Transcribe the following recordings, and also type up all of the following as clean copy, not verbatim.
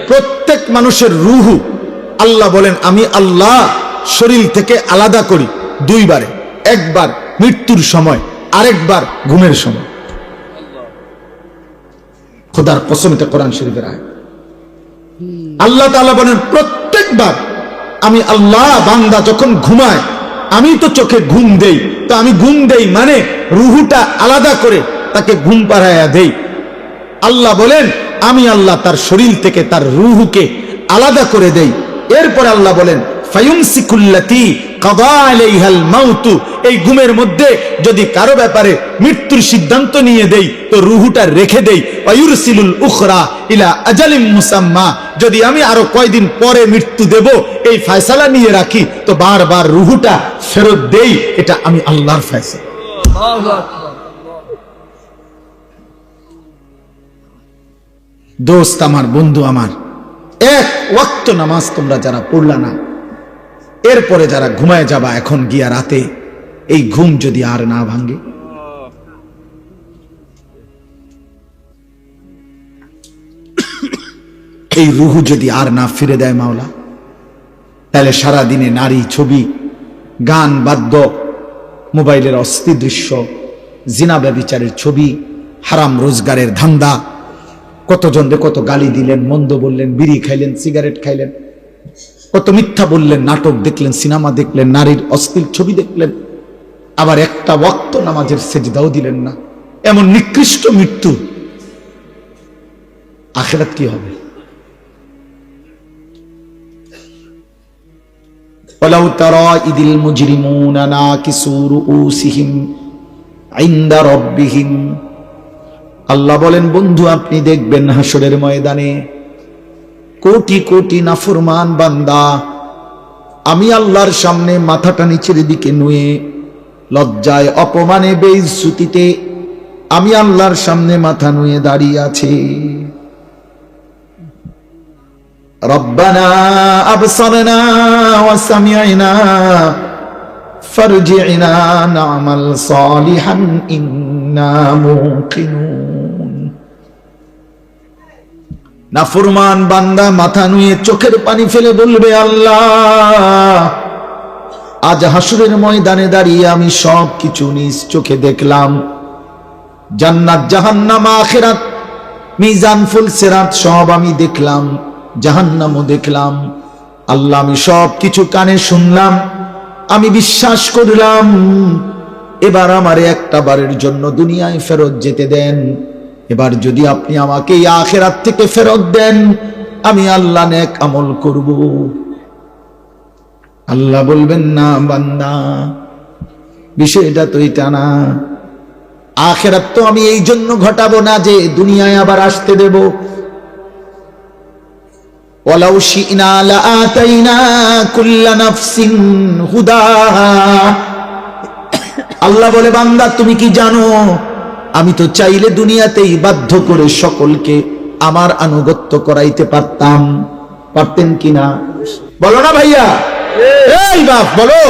প্রত্যেক মানুষের রুহু আল্লাহ বলেন আমি আল্লাহ শরীর থেকে আলাদা করি দুইবারে, একবার মৃত্যুর সময়, আরেকবার ঘুমের সময়। খোদার কসম, এটা কোরআন শরীফের আয়াত। আল্লাহ তাআলা বলেন প্রত্যেকবার আমি আল্লাহ, বান্দা যখন ঘুমায় আমি তো চোখে ঘুম দেই, তো আমি ঘুম দেই মানে রুহুটা আলাদা করে তাকে ঘুম পাড়াইয়া দেই। আল্লাহ বলেন আমি আল্লাহ তার শরীর থেকে তার রুহুকে আলাদা করে দেই। এরপর আল্লাহ বলেন ফায়ুমসিকুল্লাতি কাদা আলাইহাল মাউতু, এই ঘুমের মধ্যে যদি কারো ব্যাপারে মৃত্যুর সিদ্ধান্ত নিয়ে দেই তো রুহুটা রেখে দেই। ওয়ায়ুরসিলুল উখরা ইলা আজালিম মুসাম্মা, যদি আমি আরো কয়দিন পরে মৃত্যু দেব এই ফয়সালা নিয়ে রাখি তো বারবার রুহুটা ফেরত দেই। এটা আমি আল্লাহর ফয়সালা। দোস্ত আমার, বন্ধু আমার, এক ওয়াক্ত নামাজ তোমরা যারা পড়লা না, এরপরে যারা ঘুমায় যাবা এখন গিয়া রাতে, এই ঘুম যদি আর না ভাঙে, এই রুহু যদি আর না ফিরে দেয় মাওলা, তাহলে সারা দিনে নারী, ছবি, গান, বাদ্য, মোবাইলের অস্থির দৃশ্য, জিনা ব্যভিচারের ছবি, হারাম রোজগারের ধান্দা, কতজনকে কত গালি দিলেন, মন্দ বললেন, বিড়ি খাইলেন, সিগারেট খাইলেন, কত মিথ্যা বললেন, নাটক দেখলেন, সিনেমা দেখলেন, নারীর অশ্লীল ছবি দেখলেন, আবার একটা ওয়াক্ত নামাজের সেজদাও দিলেন না। এমন নিকৃষ্ট মৃত্যু, আখিরাত কি হবে? ওয়ালাউ তারা ইদিল মুজরিমুনা নাকিসু রুউসিহিম ইনদা রাব্বিহিম, আল্লাহ বলেন বন্ধু আপনি দেখবেন হাসরের ময়দানে কোটি কোটি নাফরমান বান্দা আমি আল্লাহর সামনে মাথাটা নিচের দিকে নুয়ে লজ্জায়, অপমানে, বেইজ্জতিতে আমি আল্লাহর সামনে মাথা নুয়ে দাঁড়িয়ে আছে। রব্বানা আবসারনা ওয়া সামি'না ফারজি'না না'মাল সালিহান ইন্না মুকিনুন। নাফরমান বান্দা মাথা নুয়ে চোখের পানি ফেলে বলবে আল্লাহ আজ হাসরের ময়দানে দাঁড়িয়ে আমি সব কিছু নিজ চোখে দেখলাম, জান্নাত, জাহান্নাম, আখিরাত, মিজান, ফুল সিরাত সব আমি দেখলাম, জাহান্নামও দেখলাম। আল্লাহ আমি সব কিছু কানে শুনলাম, আমি বিশ্বাস করলাম, এবার আমারে একটা বারের জন্য দুনিয়ায় ফেরত যেতে দেন। এবার যদি আপনি আমাকে এই আখিরাত থেকে ফেরত দেন আমি আল্লাহ নেক আমল করব। আল্লাহ বলবেন না বান্দা, বিষয়টা তো এটা না, আখিরাত তো আমি এই জন্য ঘটাবো না যে দুনিয়ায় আবার আসতে দেব। ওয়ালাউ শি'না লাআতাইনা কুল্লা নাফসিন হুদাহা, আল্লাহ বলে বান্দা তুমি কি জানো আমি তো চাইলে দুনিয়াতেই বাধ্য করে সকলকে আমার আনুগত্য করাইতে পারতাম। পারতেন কিনা বলো না ভাইয়া? এই বাপ বলো।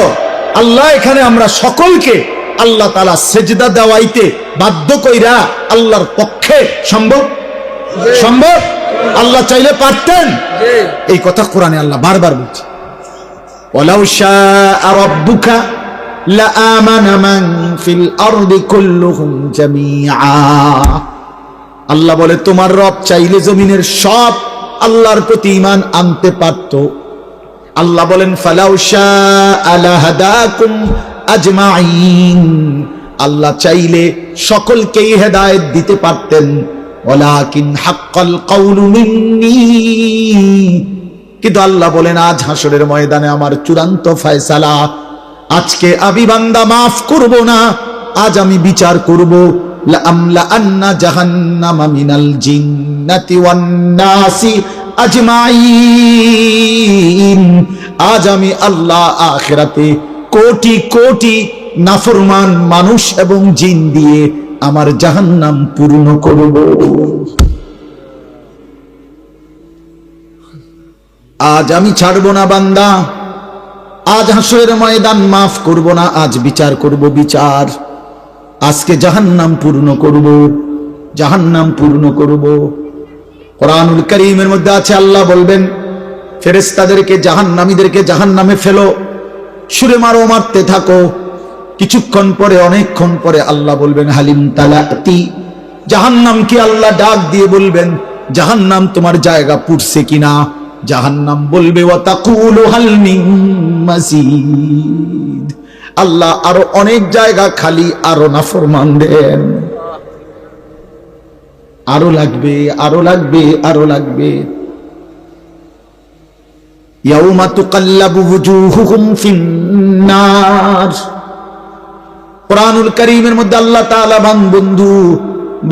আল্লাহ এখানে আমরা সকলকে আল্লাহ তাআলা সেজদা দেওয়াইতে বাধ্য কইরা আল্লাহর পক্ষে সম্ভব? সম্ভব? আল্লাহ চাইলে পারতেন। এই কথা কোরআনে আল্লাহ বারবার বলছে, ওয়ালাউ শাআ রাব্বুকা লাআমানা মান ফিল আরদি কুল্লুহুম জামিআ। আল্লাহ বলে তোমার রব চাইলে জমিনের সব আল্লাহর প্রতি ঈমান আনতে পারত। আল্লাহ বলেন ফালাউ শাআ লাহাদাকুম আজমাইন, আল্লাহ চাইলে সকলকেই হেদায়েত দিতে পারতেন। ওয়ালাকিন হাক্কাল কাউলু মিন্নী, কিন্তু আল্লাহ বলেন আজ হাসরের ময়দানে আমার চূড়ান্ত ফয়সালা, আজকে আমি বান্দা মাফ করব না, আজ আমি বিচার করব। লাআমলা আন্না জাহান্নামা মিনাল জিন্নাতি ওয়ান নাসি আজমাইন, আজ আমি আল্লাহ আখিরাতে কোটি কোটি নাফরমান মানুষ এবং জিন দিয়ে আমার জাহান্নাম পূর্ণ করব। আজ আমি ছাড়ব না বান্দা, আজ হাসরের ময়দান মাফ করব না, আজ বিচার করব। বিচার আজকে জাহান্নাম পূর্ণ করব, জাহান্নাম পূর্ণ করব। কোরআনুল কারীমের মধ্যে আছে, আল্লাহ বলবেন ফেরেশতাদেরকে জাহান্নামীদেরকে জাহান্নামে ফেলো, ছুঁড়ে মারো, মারতে থাকো। কিছুক্ষণ পরে, অনেকক্ষণ পরে আল্লাহ বলবেন হালিম তালাতি, জাহান্নামকে আল্লাহ ডাক দিয়ে বলবেন জাহান্নাম তোমার জায়গা পুড়ছে কিনা? জাহান্নাম বলবে ওয়া তাকুলু হাল মিন মাজিদ, আল্লাহ আরো অনেক জায়গা খালি, আরো নাফরমান দেন, আরো লাগবে, আরো লাগবে, আরো লাগবে। ইয়াউমা তুকাল্লাবু ওয়ুজুহুহুম ফিন্নার, কোরআনুল কারীমের মধ্যে আল্লাহ তাআলা বন্ধু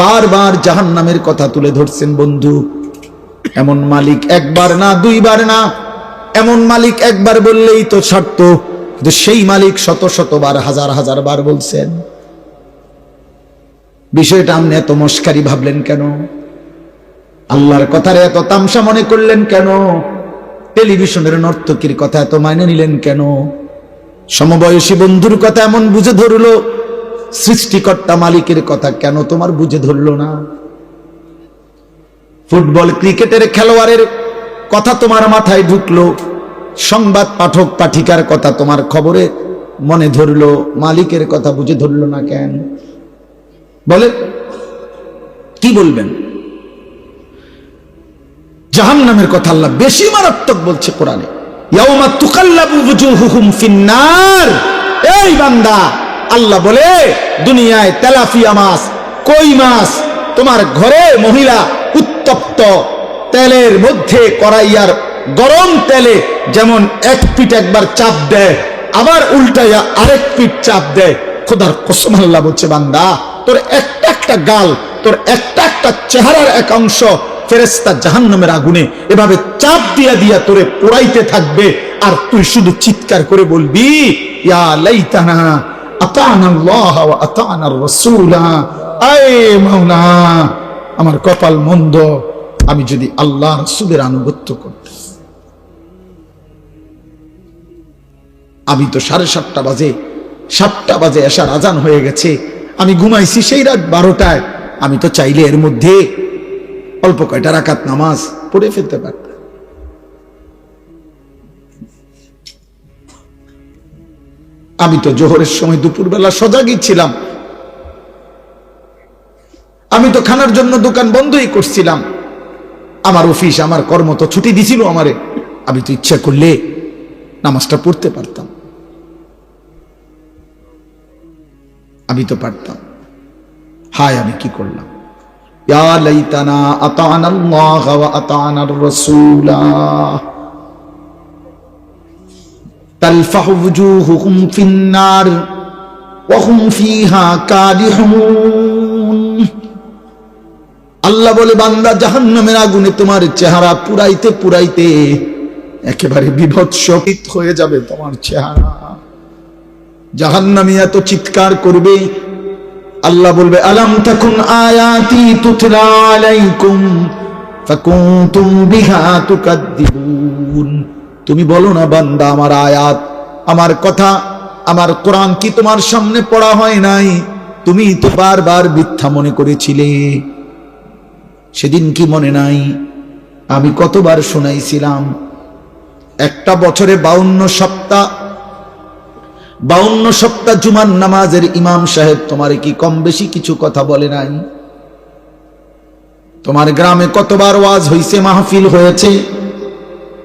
বারবার জাহান্নামের কথা তুলে ধরছেন। বন্ধু, এমন মালিক একবার না, দুইবার না, এমন মালিক একবার বললেই তো ছাড়তো, কিন্তু সেই মালিক শত শতবার, হাজার হাজার বার বলছেন। বিষয়টা আপনি এত মস্কারি ভাবলেন কেন? আল্লাহর কথারে এত তামসা মনে করলেন কেন? টেলিভিশনের নর্তকীর কথা এত মাইনে নিলেন কেন? সমবয়সী বন্ধুর কথা এমন বুঝে ধরলো, সৃষ্টিকর্তা মালিকের কথা কেন তোমার বুঝে ধরলো না? ফুটবল ক্রিকেটের খেলোয়াড়ের কথা তোমার মাথায় ঢুকলো, সংবাদ পাঠক পাঠিকার কথা তোমার খবরে মনে ধরলো, মালিকের কথা বুঝে ধরলো না কেন? বলে কি বলবেন? জাহান্নামের কথা আল্লাহ বেশি মারাত্মক বলছে কোরআনে, ইয়াউমা তুকাল্লাবু ওয়ুজুহুহুম ফিন্নার। এই বান্দা, আল্লাহ বলে দুনিয়ায় তেলাপিয়া মাছ, কই মাছ তোমার ঘরে মহিলা উত্তপ্ত তেলের মধ্যে, কড়াইয়ার গরম তেলে যেমন এক পিঠ একবার চাপ দেয়, আবার উল্টাইয়া আরেক পিঠ চাপ দেয়, খোদার কসম আল্লাহ বলছে বান্দা, তোর একটা একটা গাল, তোর একটা একটা চেহারার এক অংশ ফেরেশতা জাহান্নামের আগুনে এভাবে চাপ দিয়া দিয়া তোরে পোড়াইতে থাকবে, আর তুই শুধু চিৎকার করে বলবি ইয়া লাইতানা আতানাল্লাহ ওয়া আতানার রাসূলা, আয় মাওলা আমার কপাল মন্দ, আমি যদি আল্লাহ রাসূলের আনুগত্য করতাম। আমি তো 7:30 বাজে, 7টা বাজে এশার আজান হয়ে গেছে, আমি ঘুমাইছি সেই রাত 12টায়, আমি তো চাইলে এর মধ্যে অল্প কয়টা রাকাত নামাজ পড়ে ফেলতে পারতাম। আমি তো জোহরের সময় দুপুরবেলা সজাগই ছিলাম, আমি তো খানার জন্য দোকান বন্ধই করছিলাম, আমার অফিস আমার কর্ম তো ছুটি দিছিল আমারে, আমি তো ইচ্ছা করলে নামাজটা পড়তে পারতাম, আমি তো পারতাম। হায় আমি কি করলাম! ইয়া লাইতানা আতানাল্লাহ ওয়া আতানার রাসূলা তালফাহু ওয়ুজুহুহুম ফিন্নার ওয়া হুম ফিহা কাদিহুন। আল্লাহ বলে বান্দা, জাহান্নামের আগুনে তোমার চেহারা পুরাইতে পুরাইতে একেবারে বিভৎসিত হয়ে যাবে তোমার চেহারা। জাহান্নামী এত চিৎকার করবে, আল্লাহ বলবে আলাম তাকুন আয়াতি তুতলা আলাইকুম ফাকুনতুম বিহা তুকাদ্দিবুন। তুমি বলো না বান্দা, আমার আয়াত, আমার কথা, আমার কোরআন কি তোমার সামনে পড়া হয় নাই? তুমি তো বারবার মিথ্যা মনে করেছিলে। সেদিন কি মনে নাই আমি কতবার শোনাইছিলাম? একটা বছরে 52 সপ্তাহ জুমার নামাজের ইমাম সাহেব তোমারে কি কম বেশি কিছু কথা বলে নাই? তোমার গ্রামে কতবার ওয়াজ হইছে, মাহফিল হয়েছে,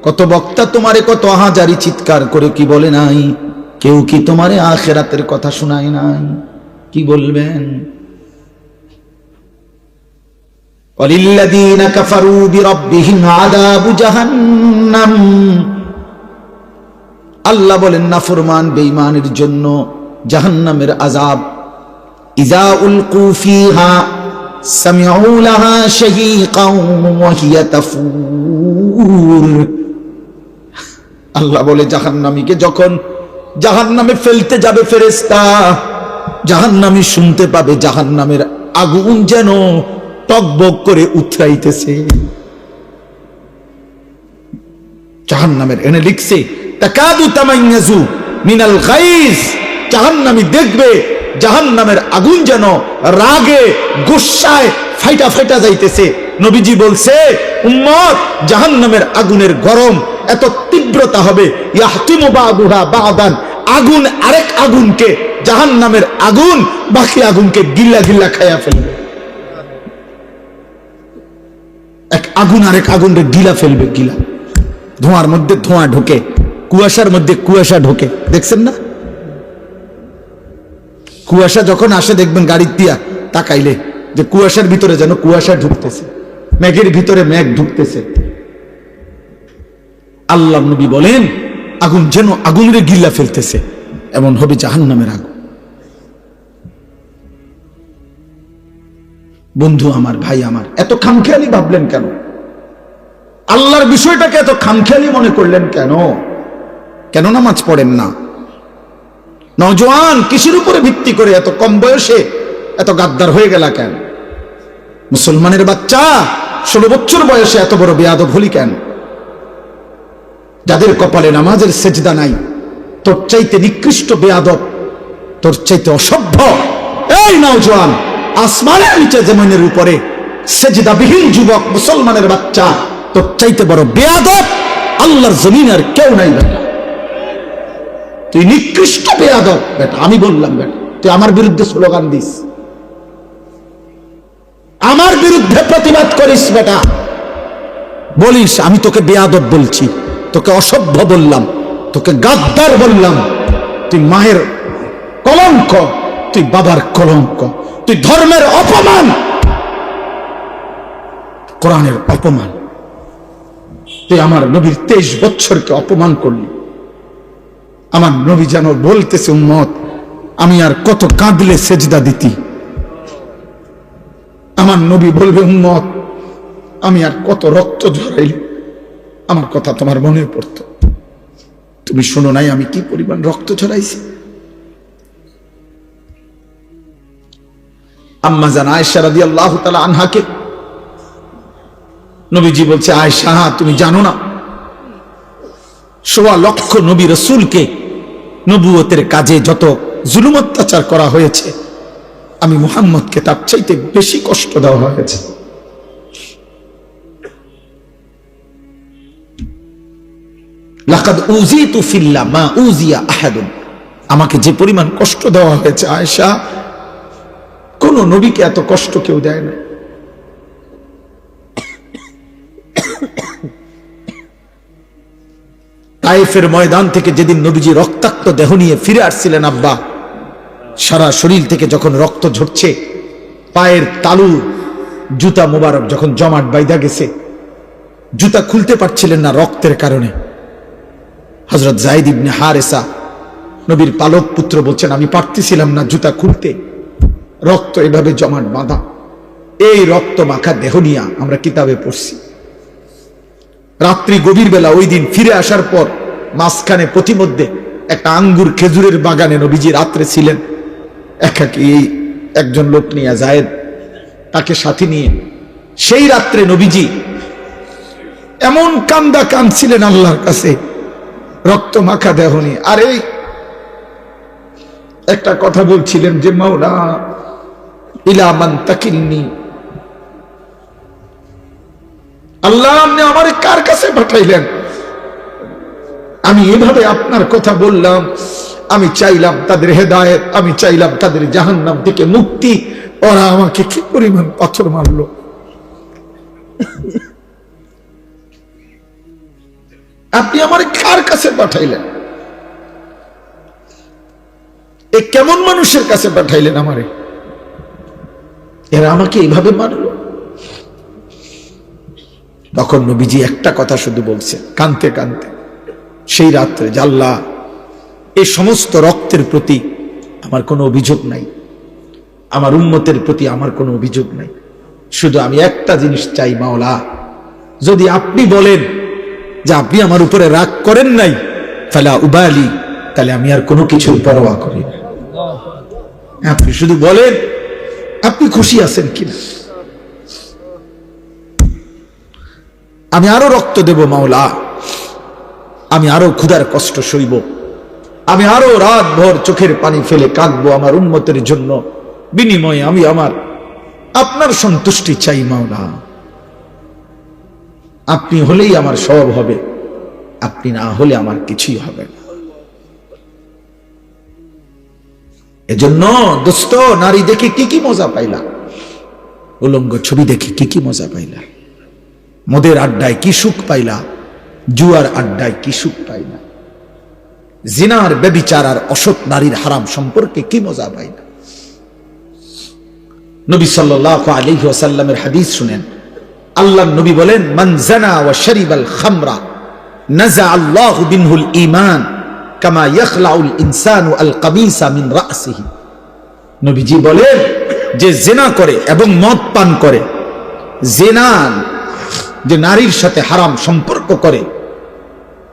কত বক্তা তোমারে কত হাজারি চিৎকার করে কি বলে নাই? কেউ কি তোমারে আখিরাতের কথা শোনায় নাই? কি বলবেন? ওয়ালিল্লাযীনা কাফারু বিরাব্বিহিম আযাবু জাহান্নাম। আল্লাহ বলেন নাফরমান বেঈমানের জন্য জাহান্নামের আযাব। ইযা উলকু ফিহা সামিউ লাহা শাহীকান ওয়া হিয়া তাফুর। আল্লাহ বলে জাহান্নামীকে যখন জাহান্নামে ফেলতে যাবে ফেরেশতা, জাহান্নামী শুনতে পাবে জাহান্নামের আগুন যেন টকবক করে উথরাইতেছে। জাহান্নামের এনে লিখছে তাকাদু তামাইয়াজু মিনাল গাইজ। জাহান্নামী দেখবে জাহান্নামের আগুন যেন রাগে গুসায় ফাইটা ফাইটা যাইতেছে। নবীজি বলছে উম্মত জাহান্নামের আগুনের গরম এত তীব্রতা হবে, ইয়াহতিমু বাদুহা বাদান, আগুন আরেক আগুনকে, জাহান্নামের আগুন বাকি আগুনকে গিল্লা গিল্লা খাইয়া ফেলবে। এক আগুন আরেক আগুনকে গিলা ফেলবে, গিলা। ধোঁয়ার মধ্যে ধোঁয়া ঢোকে, কুয়াশার মধ্যে কুয়াশা ঢোকে, দেখছেন না? কুয়াশা যখন আসে দেখবেন গাড়ি দিয়া তাকাইলে যে কুয়াশার ভিতরে যেন কুয়াশা ঢুকতেছে, মেঘের ভিতরে মেঘ ঢুকতেছে। আল্লাহ নবী বলেন আগুন যেন আগুনের গিল্লা ফেলতেছে, এমন হবে জাহান্নামের আগুন। বন্ধু আমার, ভাই আমার, এত খামখেয়ালি ভাবলেন কেন? আল্লাহর বিষয়টাকে এত খামখেয়ালি মনে করলেন কেন? কেন নামাজ পড়েন না? নওজোয়ান কিসের উপরে ভিত্তি করে এত কম বয়সে এত গাদ্দার হয়ে গেল কেন? মুসলমানের বাচ্চা 16 বছর বয়সে এত বড় বেয়াদব হলি কেন? যাদের কপালে নামাজের সেজদা নাই, তোর চাইতে নিকৃষ্ট বেয়াদব, তোর চাইতে অসভ্য এই নওজোয়ান, আসমানের নিচে জমিনের উপরে সেজদাবিহীন যুবক মুসলমানের বাচ্চা, তোর চাইতে বড় বেয়াদব আল্লাহর জমিন আর কেউ নাই বেটা। তুই নিকৃষ্ট বেয়াদব বেটা। আমি বললাম বেটা, তুই আমার বিরুদ্ধে স্লোগান দিস, আমার বিরুদ্ধে প্রতিবাদ করিস বেটা, বলিস আমি তোকে বেয়াদব বলছি, তোকে অসভ্য বললাম, তোকে গাদ্দার বললাম, তুই মায়ের কলঙ্ক, তুই বাবার কলঙ্ক, তুই ধর্মের অপমান, কোরআনের অপমান, তুই আমার নবীর 23 বছরকে অপমান করলি। আমার নবী যেন বলতেছে উম্মত আমি আর কত কাঁদলে সেজদা দিতি। আমার নবী বলবে উম্মত আমি আর কত রক্ত ঝরাইলি আমার কথা তোমার মনে পড়ত। তুমি শোনো নাই আমি কি পরিমাণ রক্ত ঝরাইছি। আম্মা জান আয়েশা রাদিয়াল্লাহু তাআলা আনহাকে নবীজি বলছে, আয়েশা তুমি জানো না 1.25 লক্ষ নবী রাসূলকে নবুয়তের কাজে যত জুলুম অত্যাচার করা হয়েছে, আমি মুহাম্মদকে তার চাইতে বেশি কষ্ট দেওয়া হয়েছে। লাকাদ উযিতু ফিল্লাহ মা উযিয়া আহাদুন, আমাকে যে পরিমাণ কষ্ট দেওয়া হয়েছে আয়েশা, কোন নবীকে এত কষ্ট কেউ দেয় না। তায়েফের ময়দান থেকে যেদিন নবীজি রক্তাক্ত দেহ নিয়ে ফিরে আসছিলেন, আব্বা সারা শরীর থেকে যখন রক্ত ঝরছে, পায়ের তালু জুতা মোবারক যখন জমাট বাইধা গেছে, জুতা খুলতে পারছিলেন না রক্তের কারণে, হযরত যায়েদ ইবনে হারেসা নবীর পালক পুত্র বলছেন আমি পারতেছিলাম না জুতা খুলতে, রক্ত এভাবে জমাট বাঁধা। এই রক্ত মাখা দেহ নিয়ে আমরা কিতাবে পড়ছি। রাত্রি গভীর বেলা ওই দিন ফিরে আসার পর মাঝখানে প্রতিমধ্যে একটা আঙ্গুর খেজুরের বাগানে নবীজি রাত্রে ছিলেন একাকী, এই একজন লোক নিয়ে যায়েদ তাকে সাথে নিয়ে। সেই রাত্রে নবীজি এমন কান্দা কাঁদছিলেন আল্লাহর কাছে রক্ত মাখা দেহ নিয়ে। আর এই একটা কথা বলছিলেন যে মাওলা ইলা মান তাকিলনি, আল্লাহ আপনি আমার কার কাছে পাঠাইলেন? আমি এভাবে আপনার কথা বললাম, আমি চাইলাম তাদের হেদায়েত, আমি চাইলাম তাদের জাহান্নাম থেকে মুক্তি, ওরা আমাকে কি পরিমাণ পাথর মারলো। আপনি আমার কার কাছে পাঠাইলেন? এ কেমন মানুষের কাছে পাঠাইলেন আমারে? এরা আমাকে এইভাবে মারলো। তখন নবীজি একটা কথা শুধু বলছে কাঁদতে কাঁদতে সেই রাত্রে, যে আল্লাহ এই সমস্ত রক্তের প্রতি আমার কোনো অভিযোগ নাই, আমার উম্মতের প্রতি আমার কোনো অভিযোগ নাই, শুধু আমি একটা জিনিস চাই মাওলা, যদি আপনি বলেন যে আপনি আমার উপরে রাগ করেন নাই ফালা উবালি, তাহলে আমি আর কোনো কিছুর পরোয়া করি না। আপনি শুধু বলেন আপনি খুশি আছেন কিনা, আমি আরো রক্ত দেব মাওলা, আমি আরো ক্ষুধার কষ্ট সইব, আমি আরো রাত ভর চোখের পানি ফেলে কাঁদবো আমার উম্মতের জন্য, বিনিময়ে আমি আমার আপনার সন্তুষ্টি চাই মাওলা। আপনি হলেই আমার সব হবে, আপনি না হলে আমার কিছুই হবে না। এজন্য দোস্ত, নারী দেখে কি কি মজা পাইলা, উলঙ্গ ছবি দেখে কি কি মজা পাইলা, মদের আড্ডায় কি সুখ পাইলা, জুয়ার আড্ডায় কি সুখ পাইলা, জিনার ব্যভিচার আর অসৎ নারীর হারাম সম্পর্কে কি মজা পাইলা। নবী সাল্লাল্লাহু আলাইহি ওয়াসাল্লামের হাদিস শুনেন, আল্লাহর নবী বলেন, মান জানা ওয়া শারিবাল খামরা নাযা আল্লাহু বিনহুল ঈমান কামা ইয়াখলাউল ইনসানু আল কামিসা মিন রাসিহি। নবীজি বলেন, যে জিনা করে এবং মদ পান করে, জিনা যে নারীর সাথে হারাম সম্পর্ক করে,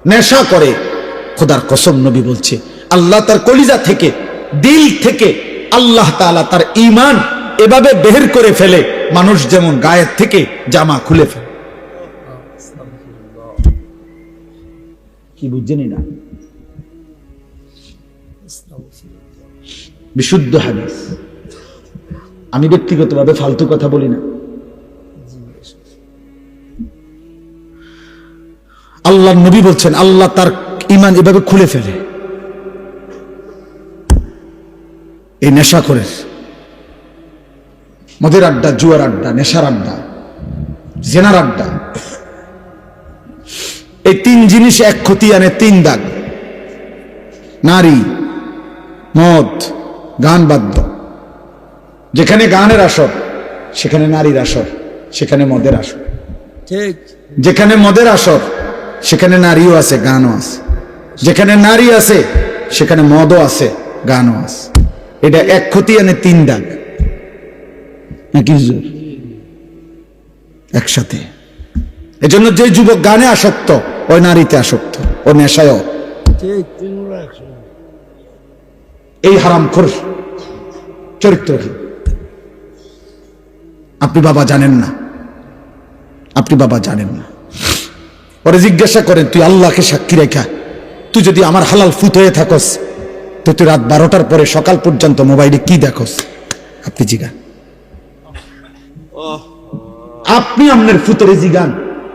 নেশা করে, খোদার কসম নবী বলছে আল্লাহ তার কলিজা থেকে, দিল থেকে আল্লাহ তাআলা তার ঈমান এভাবে বের করে ফেলে, মানুষ যেমন গায়ের থেকে জামা খুলে ফেলে। কি বুঝছেন না? বিশুদ্ধ হাদিস। আমি ব্যক্তিগতভাবে ফালতু কথা বলি না। আল্লাহ নবী বলছেন আল্লাহ তার ঈমান এভাবে খুলে ফেলে। এই নেশা করে, মদের আড্ডা, জুয়ার আড্ডা, নেশার আড্ডা, জেনার আড্ডা, এই তিন জিনিস এক ক্ষতি আনে, তিন দাগ। নারী, মদ, গান বাদ্য। যেখানে গানের আসর সেখানে নারীর আসর, সেখানে মদের আসর। ঠিক। যেখানে মদের আসর সেখানে নারীও আছে, গানও আছে। যেখানে নারী আছে সেখানে মদও আছে, গানও আছে। এটা এক ক্ষতি আনে, তিন দাগ নাকি একসাথে। এজন্য যে যুবক গানে আসক্ত, ওই নারীতে আসক্ত, ও নেশায়, এই হারামখোর চরিত্রহীন। আপনি বাবা জানেন না, আপনি বাবা জানেন না। পরে জিজ্ঞাসা করেন, তুই আল্লাহকে সাক্ষী রেখা, তুই যদি আমার হালাল ফুত হয়ে থাকস, তো তুই রাত 12টার পরে সকাল পর্যন্ত মোবাইলে কি দেখস? আপনি জিগান, আপনি আপনার ফুতের জিগান,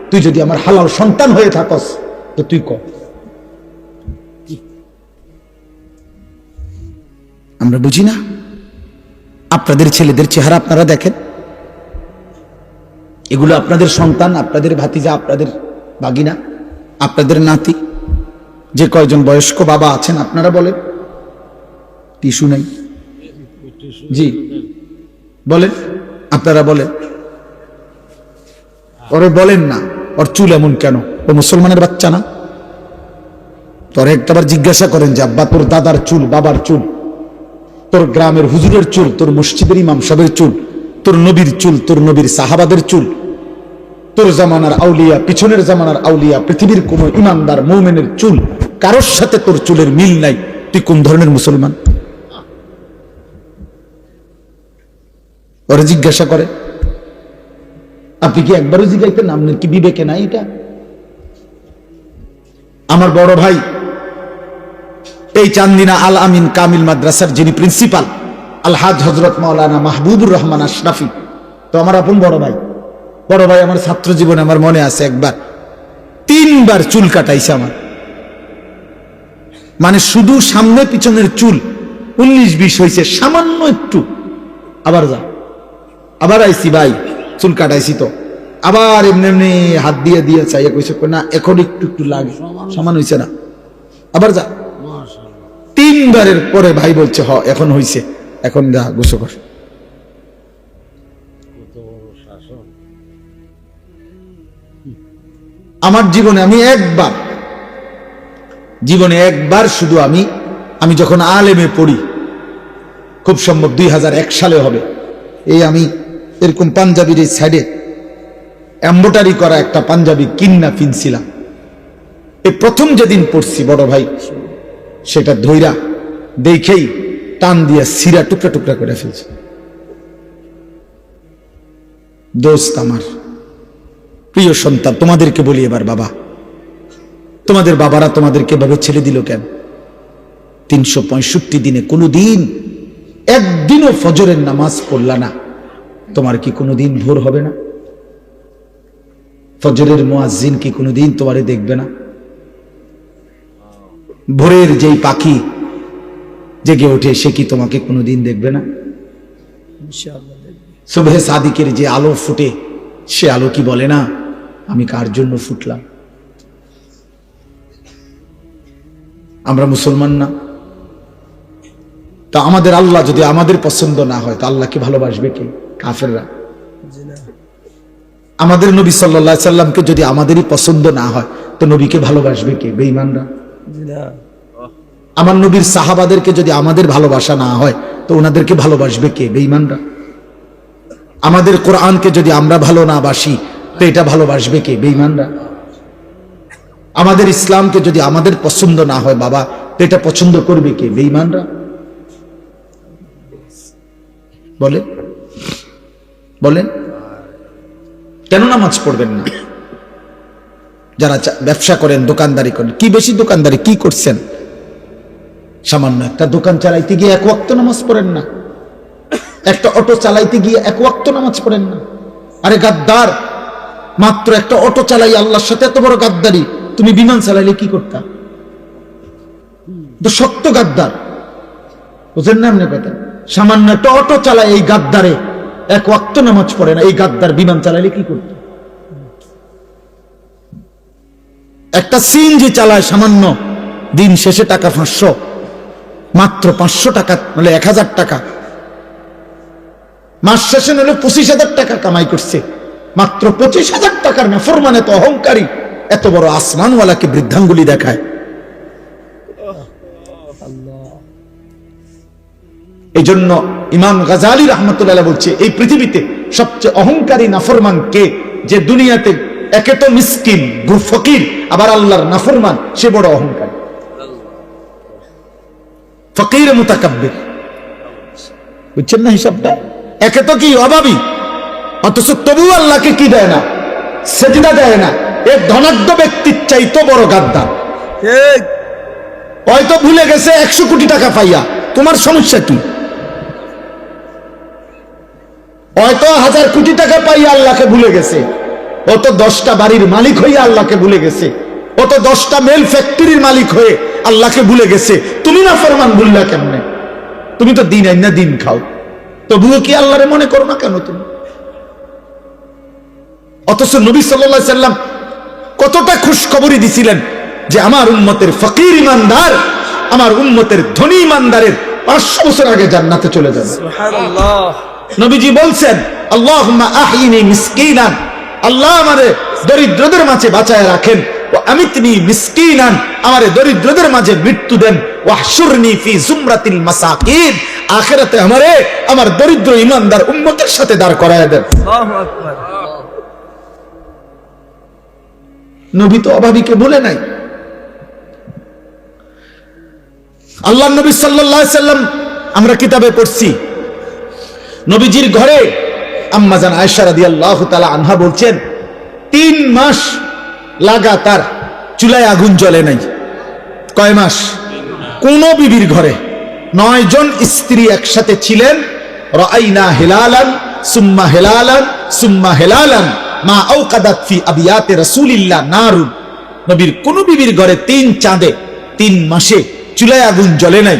তুই যদি আমার হালাল সন্তান হয়ে থাকস, তো তুই ক। আমরা বুঝি না? আপনাদের ছেলেদের চেহারা আপনারা দেখেন, এগুলো আপনাদের সন্তান, আপনাদের ভাতিজা, আপনাদের বাগিনা, আপনাদের নাতি। যে কয়জন বয়স্ক বাবা আছেন আপনারা বলেন, টিস্যু নাই? জি বলেন, আপনারা বলেন। ওরে বলেন না, ওর চুল এমন কেন? ও মুসলমানের বাচ্চা না? তোর একটাবার জিজ্ঞাসা করেন যে আব্বা, তোর দাদার চুল, বাবার চুল, তোর গ্রামের হুজুরের চুল, তোর মসজিদের ইমাম সাহেবের চুল, তোর নবীর চুল, তোর নবীর সাহাবাদের চুল, তোর জামানার আউলিয়া, পিছনের জামানার আউলিয়া, পৃথিবীর কোন ইমানদার মুমিনের চুল, কারোর সাথে তোর চুলের মিল নাই। তুই কোন ধরনের মুসলমান? ওরা জিজ্ঞাসা করে। আপনি কি একবারও জিজ্ঞাইতেন? আপনার কি বিবেকে নাই এটা? আমার বড় ভাই এই চান্দিনা আল আমিন কামিল মাদ্রাসার যিনি প্রিন্সিপাল, আলহাজ হযরত মাওলানা মাহবুবুর রহমান আশরাফি, তো আমার আপন বড় ভাই। বড় ভাই আমার ছাত্র জীবনে আমার মনে আছে একবার 3 বার চুল কাটাইছে আমার। মানে শুধু সামনে পিছনের চুল 19-20 হয়েছে, সামান্য একটু। আবার যা, আবার আইছি ভাই, চুল কাটাইছি তো, আবার এমনি এমনি হাত দিয়ে দিয়ে চাইয়া কইছে না এখন একটু একটু লাগে, সমান হয়েছে না, আবার যা। 3 বারের পরে ভাই বলছে হ এখন হয়েছে, এখন যা গোসল কর। আমার জীবনে একবার শুধু আমি যখন আলেমে পড়ি, খুব সম্ভব 2001 সালে হবে, এই আমি এরকম পাঞ্জাবির এই সাইডে এম্বোটারি করা একটা পাঞ্জাবি কিন্না ফিনছিলাম। এই প্রথম যেদিন পড়ছি বড় ভাই, সেটা ধইরা দেখেই টান দিয়া সিরা টুকরা টুকরা করে ফেলছে। দোস্ত আমার, প্রিয় সন্তান, তোমাদেরকে বলি এবার, বাবা, তোমাদের বাবারা তোমাদেরকে ভাবে ছেড়ে দিল কেন? 365 দিনে কোনোদিন একদিনও ফজরের নামাজ পড়লা না, তোমার কি কোনোদিন ভোর হবে না? ফজরের মুয়াজ্জিন কি কোনোদিন তোমারে দেখবে না? ভোরের যেই পাখি জেগে ওঠে সে কি তোমাকে কোনোদিন দেখবে না? সুবহে সাদিকের যে আলো ফুটে সে আলো কি বলে না আমি কার জন্য ফুটলাম? আমরা মুসলমান না? তা আমাদের আল্লাহ যদি আমাদের পছন্দ না হয় তা আল্লাহকে ভালোবাসবে কে? কাফেররা। আমাদের নবী সাল্লাল্লাহু আলাইহি সাল্লামকে যদি আমাদেরই পছন্দ না হয় তো নবীকে ভালোবাসবে কে? বেঈমানরা। আমার নবীর সাহাবাদেরকে যদি আমাদের ভালোবাসা না হয় তো ওনাদেরকে ভালোবাসবে কে? বেঈমানরা। আমাদের কোরআনকে যদি আমরা ভালো না বাসি তো এটা ভালোবাসবে কে? বেঈমানরা। আমাদের ইসলামকে যদি আমাদের পছন্দ না হয় বাবা তো এটা পছন্দ করবে কে? বেঈমানরা। বলে বলেন কেন নামাজ পড়বেন না? যারা ব্যবসা করেন, দোকানদারি করেন, কি বেশি দোকানদারি কি করছেন? সামান্য একটা দোকান চালাইতে গিয়ে এক ওয়াক্ত নামাজ পড়েন না, একটা অটো চালাইতে গিয়ে এক ওয়াক্ত নামাজ পড়েন না। আরে গাদ্দার, মাত্র একটা অটো চালাই আল্লাহর সাথে এত বড় গাদ্দারি, তুমি বিমান চালাইলে কি করতা? তো শক্ত গাদ্দার, বুঝেন না এমনি কথা? সামান্য একটা অটো চালায় এই গাদ্দারে এক ওয়াক্ত নামাজ পড়ে না, এই গাদ্দার বিমান চালাইলে কি করত? একটা সিএনজি চালায় সামান্য, দিন শেষে টাকা 500, মাত্র 500 টাকা মানে 1000 টাকা, মাস শেষে হলে 25,000 টাকা কামাই করছে, মাত্র 25,000 টাকার নাফরমান এত অহংকারী, এত বড় আসমানওয়ালাকে বৃদ্ধাঙ্গুলি দেখায়। এই জন্য ইমাম গাজালি রাহমাতুল্লাহ বলছে এই পৃথিবীতে সবচেয়ে অহংকারী নাফরমান কে? যে দুনিয়াতে একে তো মিসকিন ফকির আবার আল্লাহর নাফরমান, সে বড় অহংকারী, ফকির মুতাকাব্বির। বুঝছেন না হিসাবটা? একে তো কি অভাবী, অথচ তবু আল্লাহকে কি দেয় না? সেজদা দেয় না। এই ধনাঢ্য ব্যক্তির চাইতো বড় গাদ্দার। হয়তো ভুলে গেছে 100 কোটি টাকা পাইয়া, তোমার সমস্যা কি? হয়তো 1000 কোটি টাকা পাইয়া আল্লাহকে ভুলে গেছে, ও তো 10টা বাড়ির মালিক হইয়া আল্লাহকে ভুলে গেছে, ও তো 10টা মেল ফ্যাক্টরির মালিক হয়ে আল্লাহকে ভুলে গেছে। তুমি না ফরমান ভুললা কেমনে? তুমি তো দিন আইনা দিন খাও, তবুও কি আল্লাহরে মনে করো না কেন তুমি? অথচ নবী সাল্লাল্লাহু আলাইহি সাল্লাম কতটা খুশখবরি দিছিলেন যে আমার উম্মতের ফকির ইমানদার আমার উম্মতের ধনী ইমানদারের 500 বছর আগে জান্নাতে চলে যাবে। সুবহানাল্লাহ। নবীজি বলছেন আল্লাহুম্মা আহইনি মিসকিনান, আল্লাহ আমারে দরিদ্রদের মাঝে বাঁচায় রাখেন, ও আমিতনি মিসকিনান, আমারে দরিদ্রদের মাঝে মৃত্যু দেন, ওয়াহশুরনি ফি জুমরাতিল মাসাকিন, আখিরাতে আমারে আমার দরিদ্র ইমানদার উম্মতের সাথে দাঁড় করায় দেন। আল্লাহু আকবার। নবী তো অভাবীকে বলে নাই। আল্লাহর নবী সাল্লাল্লাহু আলাইহি সাল্লাম আমরা কিতাবে পড়ছি, নবীজির ঘরে আম্মা জান আয়েশা রাদিয়াল্লাহু তাআলা আনহা বলছেন 3 মাস লাগাতার চুলায় আগুন জ্বলে নাই। কয় মাস? কোন বিবির ঘরে 9 জন স্ত্রী একসাথে ছিলেন। রাআইনা হিলালান সুম্মা হিলালান সুম্মা হিলালান মা আওকাদাত ফি আবিয়াতে রাসূলিল্লাহ নারুন। নবীর কোন বিবির ঘরে 3 চাঁদে 3 মাসে চুলায় আগুন জ্বলে নাই।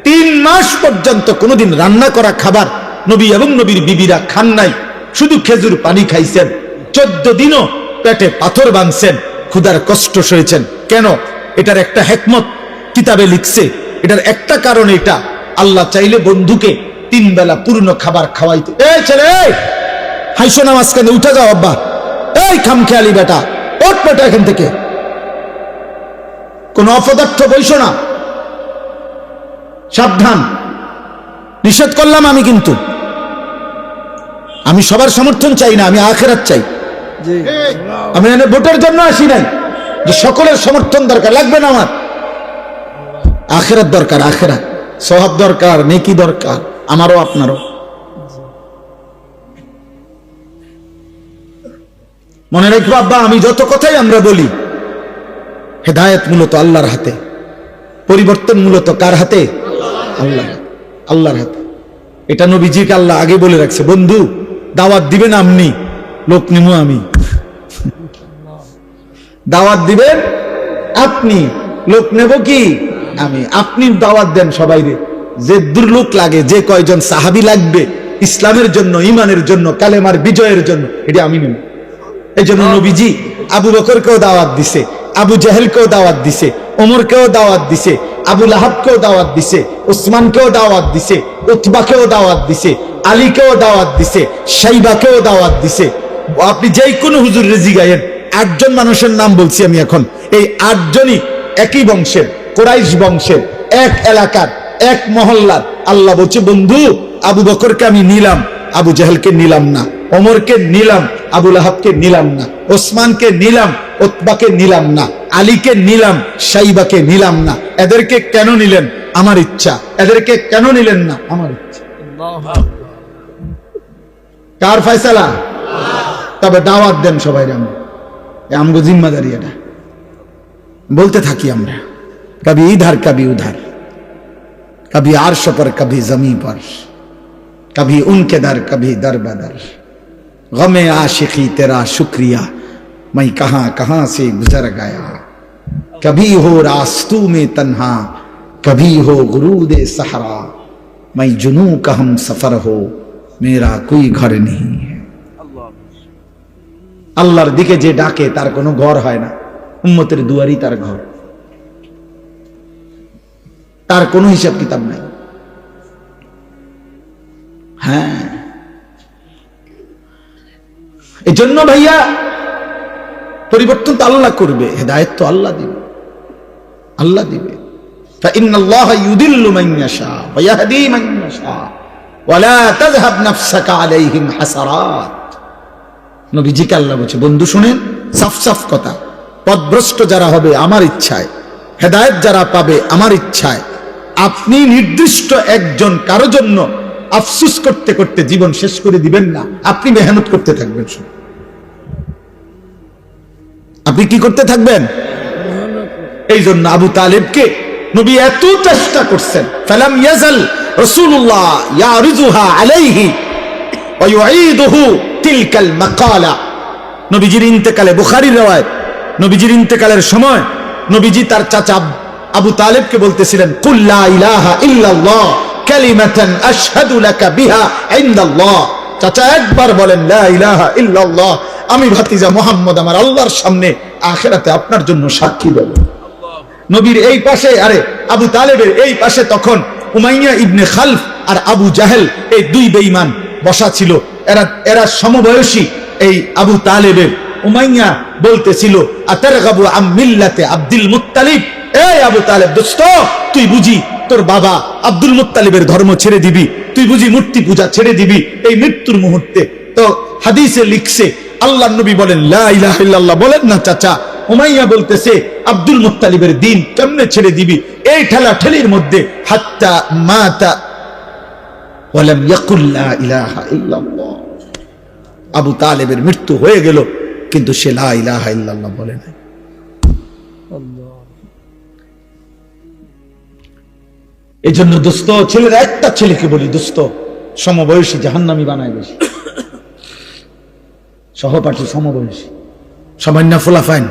3 মাস পর্যন্ত কোনোদিন রান্না করা খাবার নবী এবং নবীর বিবিরা খান নাই, শুধু খেজুর পানি খাইছেন। 14 দিনও পেটে পাথর বাঁধছেন, ক্ষুধার কষ্ট সয়েছেন। কেন? এটার একটা হিকমত কিতাবে লিখছে। এটার একটা কারণ এটা, আল্লাহ চাইলে বন্ধুকে 3 বেলা পূর্ণ খাবার খাওয়াইতে। এই ছেলে, হাইসো না মাঝখানে, উঠে যাও আব্বা। এই খামখেয়ালি বেটা, ওঠ বেটা এখান থেকে, কোন অপদার্থ বইসো না, সাবধান। নিষেধ করলাম আমি, কিন্তু আমি সবার সমর্থন চাই না, আমি আখিরাত চাই। আমি এখানে ভোটের জন্য আসি নাই যে সকলের সমর্থন দরকার, লাগবে না আমার। আখিরাত দরকার, আখিরাত সওয়াব দরকার, নেকি দরকার, আমারও আপনারও। মনে রাখবো আব্বা, আমি যত কথাই আমরা বলি, হেদায়েত মূলত আল্লাহর হাতে, পরিবর্তন মূলত কার হাতে? আল্লাহ, আল্লাহর হাতে। এটা নবীজিকে আল্লাহ আগে বলে রাখছে, বন্ধু দাওয়াত দিবেন আপনি, লোক নিমু আমি। দাওয়াত দিবেন আপনি, লোক নেব কি আমি। আপনি দাওয়াত দেন সবাইরে, যে দুর্লোক লাগে, যে কয়জন সাহাবী লাগবে ইসলামের জন্য, ইমানের জন্য, কালেমার বিজয়ের জন্য, এটা আমি নেব। এই জন্য নবীজি আবু বকরকেও দাওয়াত দিছে, আবু জাহেলকেও দাওয়াত দিছে, ওমরকেও দাওয়াত দিছে, আবু লাহাবকেও দাওয়াত দিছে, উসমানকেও দাওয়াত দিছে, উতবাকেও দাওয়াত দিছে, আলীকেও দাওয়াত দিছে, শাইবাকেও দাওয়াত দিছে। আপনি যেই কোনো হুজুর রেজি গায়েন, 8 জন মানুষের নাম বলছি আমি এখন, এই 8 জনই একই বংশের, কুরাইশ বংশের, এক এলাকার, এক মহল্লার। আল্লাহ বলছে, বন্ধু আবু বকরকে আমি নিলাম, আবু জাহেলকে নিলাম না, ওমরকে নিলাম, আবু লাহাবকে নিলাম না, ওসমানকে নিলাম, উতবাকে নিলাম না, আলীকে নিলাম, শাইবাকে নিলাম না। এদেরকে কেন নিলেন? আমার ইচ্ছা। এদেরকে কেন নিলেন না? আমার ইচ্ছা। কার ফয়সালা? তবে দাওয়াত দেন সবাই। আমগো জিম্মাদারি এটা, বলতে থাকি আমরা, কবি ইধার কবি উধার, কবি আরশ पर कभी जमी पर, कभी उनके दर कभी दर बदर, गमे आशिकी तेरा शुक्रिया मैं कहां कहां से गुजर गया, कभी हो रास्तों में तन्हा कभी हो गुरूद सहरा, मैं जुनू का हम सफर हो मेरा कोई घर नहीं है। আল্লাহর দিকে যে ডাকে তার কোনো ঘর হয় না, উম্মতের দুয়ারই তার ঘর, তার কোনো হিসাব কিতাব নাই। হ্যাঁ, এই জন্য ভাইয়া পরিবর্তন তো আল্লাহ করবে, হেদায়েত তো আল্লাহ দিবে, আল্লাহ দিবে। ফাইন্নাল্লাহ ইউদিল্লু মান ইয়াশা ওয়া ইয়াহদি মান ইয়াশা ওয়া লা তাযহাব নাফসাকা আলাইহিম হাসারাত। নবীজিকে আল্লাহ বলছে, বন্ধু শুনেন, সাফ সাফ কথা, পথভ্রষ্ট যারা হবে আমার ইচ্ছায়, হেদায়েত যারা পাবে আমার ইচ্ছায়, আপনি নির্দিষ্ট একজন কারো জন্য আফসোস করতে করতে জীবন শেষ করে দিবেন না, আপনি মেহনত করতে থাকবেন। আপনি কি করতে থাকবেন? এই জন্য আবু তালেবকে নবী এত চেষ্টা করছেন, ফালাম ইয়াজাল রাসূলুল্লাহ ইয়ারিজুহা আলাইহি ওয়া ইউঈদুহু তিলকাল মাকালা। নবীজির ইন্তেকালে, বুখারীর riwayat, নবীজির ইন্তেকালের সময় নবীজি তার চাচা আবু তালেবকে বলতেছিলেন, কুল লা ইলাহা ইল্লাল্লাহ কালিমাতান আশহাদু লাকা বিহা ইনদাল্লাহ। চাচা একবার বলেন লা ইলাহা ইল্লাল্লাহ, আমি ভাতিজা মুহাম্মদ আমার আল্লাহর সামনে আখিরাতে আপনার জন্য সাক্ষী দেব। নবীর এই পাশে, আরে আবু তালেবের এই পাশে তখন উমাইয়া ইবনে খালফ আর আবু জাহেল, এই দুই বেঈমান বসা ছিল। এরা সমবয়সী। এই আবু তালেবের উমাইয়া বলতেছিল, আতারগাবু আম মিল্লাতে আব্দুল মুত্তালিব। এই আবু তালেব দোস্ত, তুই বুঝি তোর বাবা আব্দুল মুত্তালিবের ধর্ম ছেড়ে দিবি? তুই বুঝি মূর্তি পূজা ছেড়ে দিবি এই মৃত্যুর মুহূর্তে? তো হাদিসে লিখছে, আল্লাহর নবী বলেন লা ইলাহা ইল্লাল্লাহ বলেন না চাচা। উমাইয়া বলতেছে, আব্দুল মুত্তালিবের দিন কেমনে ছেড়ে দিবি? এই ঠেলা ঠেলির মধ্যে হাত্তা মাতা ওয়ালাম ইয়াকুল লা ইলাহা ইল্লাল্লাহ। আবু তালেবের মৃত্যু হয়ে গেল, কিন্তু সে লা ইলাহা ইল্লাল্লাহ বলে না। এই জন্য দোস্ত, ছেলের একটা ছেলেকে বলি, দোস্ত সমবয়সী জাহান্নামী বানায় বেশি, সহপাঠী সমবয়সী, সামান্য ফোলাফাইন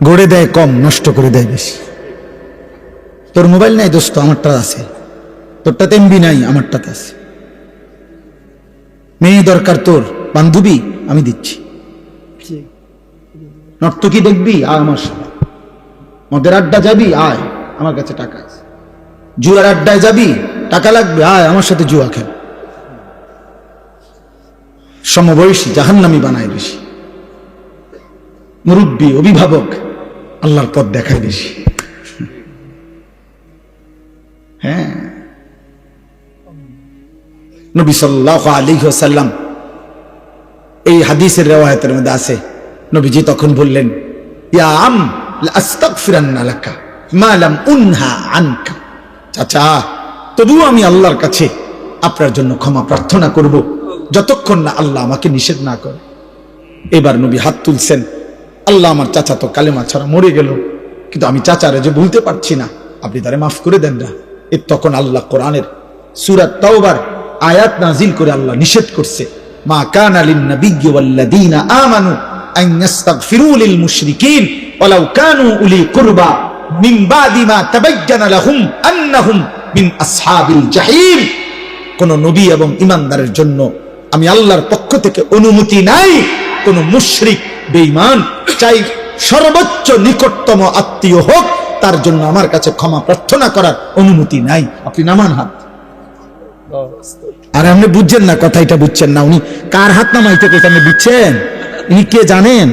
গড়ে দেয় কম, নষ্ট করে দেয় বেশি। তোর মোবাইল নাই দোস্ত, আমারটা আছে। তোরটাতে এমবি নাই, আমারটাতে আছে। মেয়ে দরকার তোর, বান্ধবী আমি দিচ্ছি। নর্তকী দেখবি, আয় আমার সাথে। মদের আড্ডা যাবি, আয় আমার কাছে টাকা আছে। জুয়ার আড্ডায় যাবি, টাকা লাগবে, আয় আমার সাথে জুয়া খেল। সমবয়সী জাহান্নামী বানায় বেশি। মুরব্বী, অভিভাবক আল্লাহর পথ দেখায় বেশি। হ্যাঁ, নবী সাল্লাল্লাহু আলাইহি ওয়াসাল্লাম এই হাদিসের riwayatের মধ্যে আছে, নবীজি তখন বললেন, ইয়া আম লা আস্তাগফিরান্না লাকা মা লাম উনহা আনকা। চাচা, তবুও আমি আল্লাহর কাছে আপনার জন্য ক্ষমা প্রার্থনা করব, যতক্ষণ না আল্লাহ আমাকে নিষেধ না করে। এবার নবী হাত তুলছেন, আল্লাহ আমার চাচা তো কালেমা ছাড়া মরে গেল, কিন্তু আমি চাচারে যে বলতে পারছি না, আপনি তারে মাফ করে দেন না। তখন আল্লাহ কোরআনের সূরা তাওবার আয়াত নাজিল করে আল্লাহ নিষেধ করছে, মা কানা লিন নাবিয়্যি ওয়াল্লাযীনা আমানু আন ইস্তাগফিরু লিল মুশরিকিন ওয়ালাউ কানু উলি কুরবা মিন বাদি মা তাবায়্যানা লাহুম আন্নাহুম মিন আসহাবিল জাহিম। কোন নবী এবং ঈমানদারের জন্য আমি আল্লাহর পক্ষ থেকে অনুমতি নাই কোন মুশরিক বেঈমান চাই সর্বোচ্চ নিকটতম আত্মীয় হোক তার জন্য আমার কাছে ক্ষমা প্রার্থনা করার অনুমতি নাই। আপনি নামান হাত। আর আপনি বুঝছেন না, কথা এটা বুঝছেন না। উনি কার হাত নামাইতে কইতে আপনি বুঝছেন? ইনি কে জানেন?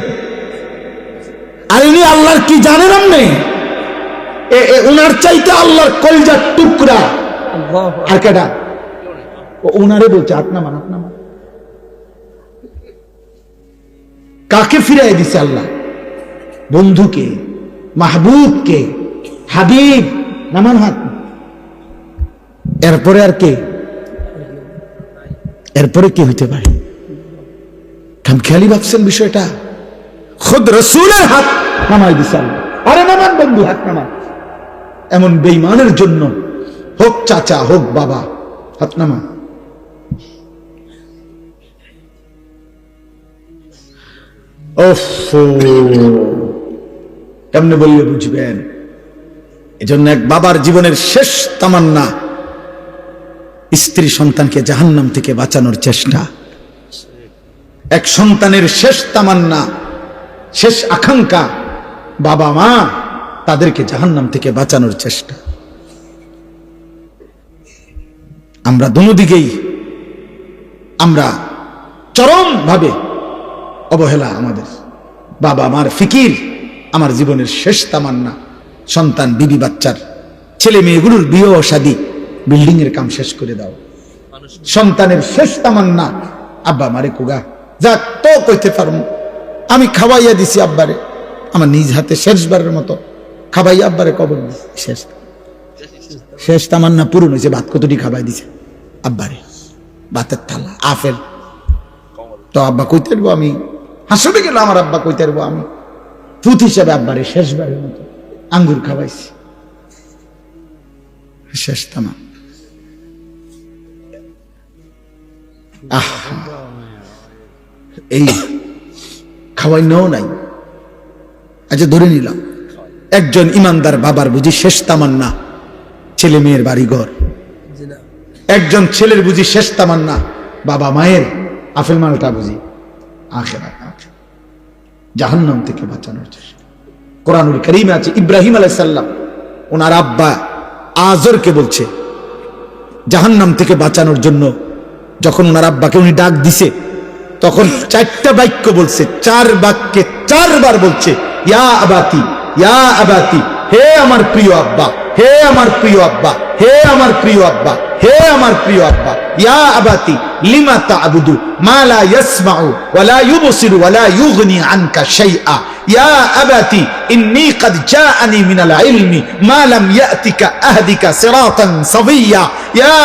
আর ইনি আল্লাহর কি জানেন? আপনি উনার চাইতে আল্লাহর কলিজার টুকরা আর কেডা? উনারে বলছে হাত নামান, হাত নামান। কাকে ফিরাই দিছে আল্লাহ? বন্ধুকে, মাহবুবকে, হাবিব। নামান হাত। এরপরে আর কে? এরপরে কি হইতে পারে? খামখেয়ালি ভাবছেন বিষয়টা? খুদ রাসূলের হাত নামাই দিছে আল্লাহ। আরে নামান বন্ধু, হাত নামান। এমন বেঈমানের জন্য হোক চাচা হোক বাবা, হাত নামান। কেমনে বললে বুঝবেন? এজন্য এক বাবার জীবনের শেষ তামান্না স্ত্রী সন্তানকে জাহান্নাম থেকে বাঁচানোর চেষ্টা। এক সন্তানের শেষ তামান্না, শেষ আকাঙ্ক্ষা বাবা মা তাদেরকে জাহান্নাম থেকে বাঁচানোর চেষ্টা। আমরা দুদিকেই আমরা চরম ভাবে অবহেলা। আমাদের বাবা মার ফিকির আমার জীবনের শেষ তামান্না। সন্তান, বিবি, বাচ্চার ছেলে মেয়েগুলোর বিয়ে ও শাদী, বিল্ডিং এর কাম শেষ করে দাও। সন্তানের শেষ তামান্না আব্বা মারে কুগা যা তো কইতে পারবো আমি খাওয়াইয়া দিছি আব্বারে, আমার নিজ হাতে শেষবারের মতো খাওয়াইয়া আব্বারে কবর দিছি। শেষ তামান্না পূরণ হয়েছে। ভাত কতটি খাওয়াই দিছে আব্বারে, ভাতের থালা আফেল। তো আব্বা কইতে পারবো আমি, হাসলে গেল আমার আব্বা কইতে পারবো আমি পুত হিসাবে আব্বারে শেষবারের মতো আঙ্গুর খাওয়াইছি। শেষ তামাম। এই খাওয়াই নাও নাই। আচ্ছা ধরে নিলাম একজন ইমানদার বাবার বুঝি শেষ তামান্না ছেলে মেয়ের বাড়ি ঘর। একজন ছেলের বুঝি শেষ তামান্না বাবা মায়ের আফেল মালটা বুঝি আখিরাত, জাহান্নাম থেকে বাঁচানোর চেষ্টা। কোরআনুল কারীমে আছে ইব্রাহিম আলাইহিস সালাম ওনার আব্বা আযরকে বলছে জাহান্নাম থেকে বাঁচানোর জন্য যখন ওনার আব্বাকে উনি ডাক দিছে তখন চারটা বাক্য বলছে, চার বাক্যে চারবার বলছে ইয়া আবাতি, ইয়া আবাতি, হে আমার প্রিয় আব্বা, হে আমার প্রিয় আব্বা, হে আমার প্রিয় আব্বা, হে আমার প্রিয় আব্বা। ইয়া আবাতি লিমা তা'বুদু মা লা ইয়াসমাউ ওয়া লা ইউবসিরু ওয়া লা ইউগনি আনকা শাইআ। ইয়া আবাতি ইন্নী ক্বাদ জাআনি মিনাল ইলমি মা লাম ইয়াতিকা আহদিকা সিরাতান সাবিয়্যা। ইয়া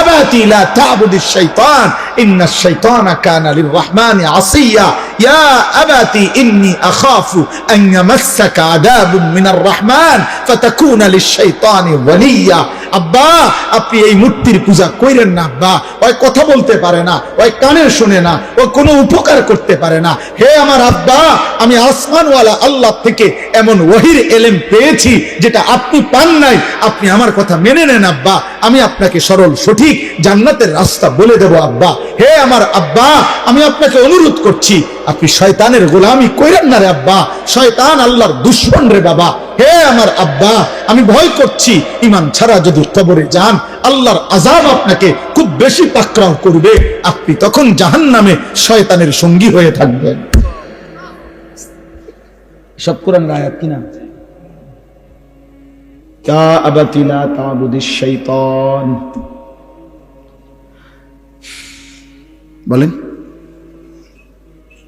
আবাতি লা তা'বুদিশ শাইতান ইন্নাশ শাইতানা কানা লিররহমানি আসিয়্যা। ইয়া আবাতি ইন্নী আখাফু আন ইয়ামাসসাকা আযাবুম মিনার রহমান ফাতাকুনা লিশ-শাইতানি ওয়ালিয়্যা। আব্বা আপনি এই মূর্তির পূজা কইরেন না আব্বা, ওই কথা বলতে পারে না, ওই কানে শুনে না, ও কোনো উপকার করতে পারে না। হে আমার আব্বা, আমি আসমানওয়ালা আল্লাহ থেকে এমন ওহীর ইলম পেয়েছি যেটা আপনি পান নাই। আপনি আমার কথা মেনে নেন আব্বা, আমি আপনাকে সরল সঠিক জান্নাতের রাস্তা বলে দেব আব্বা। হে আমার আব্বা, আমি আপনাকে অনুরোধ করছি আপনি শয়তানের গোলামি কইরেন না রে আব্বা, শয়তান আল্লাহর দুশমন রে বাবা। হে আমার আব্বা, আমি ভয় করছি ঈমান ছাড়া যদি কবরে যান আল্লাহর আযাব আপনাকে খুব বেশি পাকড়াও করবে, আপনি তখন জাহান্নামে শয়তানের সঙ্গী হয়ে থাকবেন। সব কোরআনের আয়াত কিনা? ইয়া আবাতি লা তা'বুদিশ শাইতান। বলেন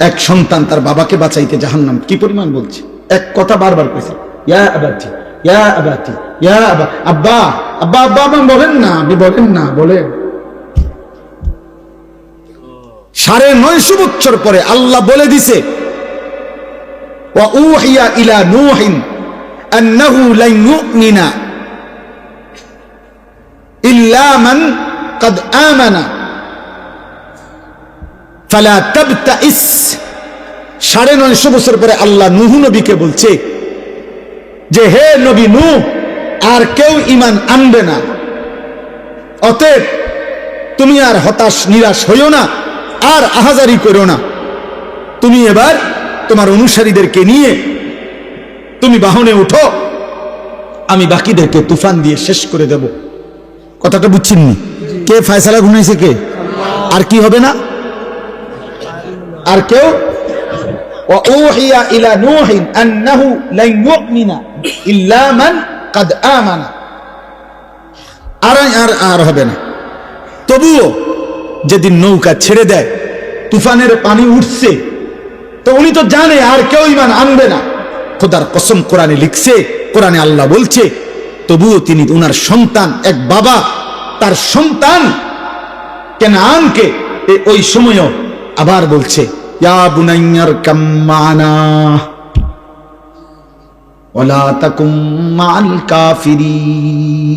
এক সন্তান তার বাবাকে বাঁচাইতে জাহান্নাম কি পরিমাণ বলছে, এক কথা বারবার কইছে ইয়া আবাতি, ইয়া আবাতি, ইয়া আবা। আব্বা আব্বা আব্বা আব্বা বলেন না, আপনি বলেন না, বলেন। ৯৫০ বছর পরে আল্লাহ বলে দিছে ওয়া উহিয়া ইলা নূহিন আন্নাহু লান ইউমিনা ইল্লা মান ক্বাদ আমানা ফালা তাবতাইস। 950 বছর পরে আল্লাহ নূহ নবীকে বলছে যে হে নবী নূহ, আর কেউ ঈমান আনবে না, অতএব তুমি আর হতাশ নিরাশ হইও না, আর আহাজারি করো না, তুমি এবার তোমার অনুসারীদেরকে নিয়ে তুমি বাহনে উঠো, আমি বাকিদেরকে তুফান দিয়ে শেষ করে দেব। কথাটা বুঝছেননি? কে ফয়সালা ঘুমাইছে? কে? আর কি হবে না? আর কেউ ওহিয়া ইলা নূহিন আন্নাহু লা ইউমিনা ইল্লা মান কাদ আমানা, আর হবে না। তবুও যেদিন নৌকা ছেড়ে দেয়, তুফানের পানি উঠছে, তো উনি তো জানে আর কেউ ঈমান আনবে না। খোদার কসম, কোরআনে লিখছে, কোরআনে আল্লাহ বলছে, তবুও তিনি উনার সন্তান, এক বাবা তার সন্তান কেনানকে ওই সময়ও আবার বলছে ইয়া বুনাইয়ার কাম্মানা ওয়ালা তাকুম মাআল কাফিরিন।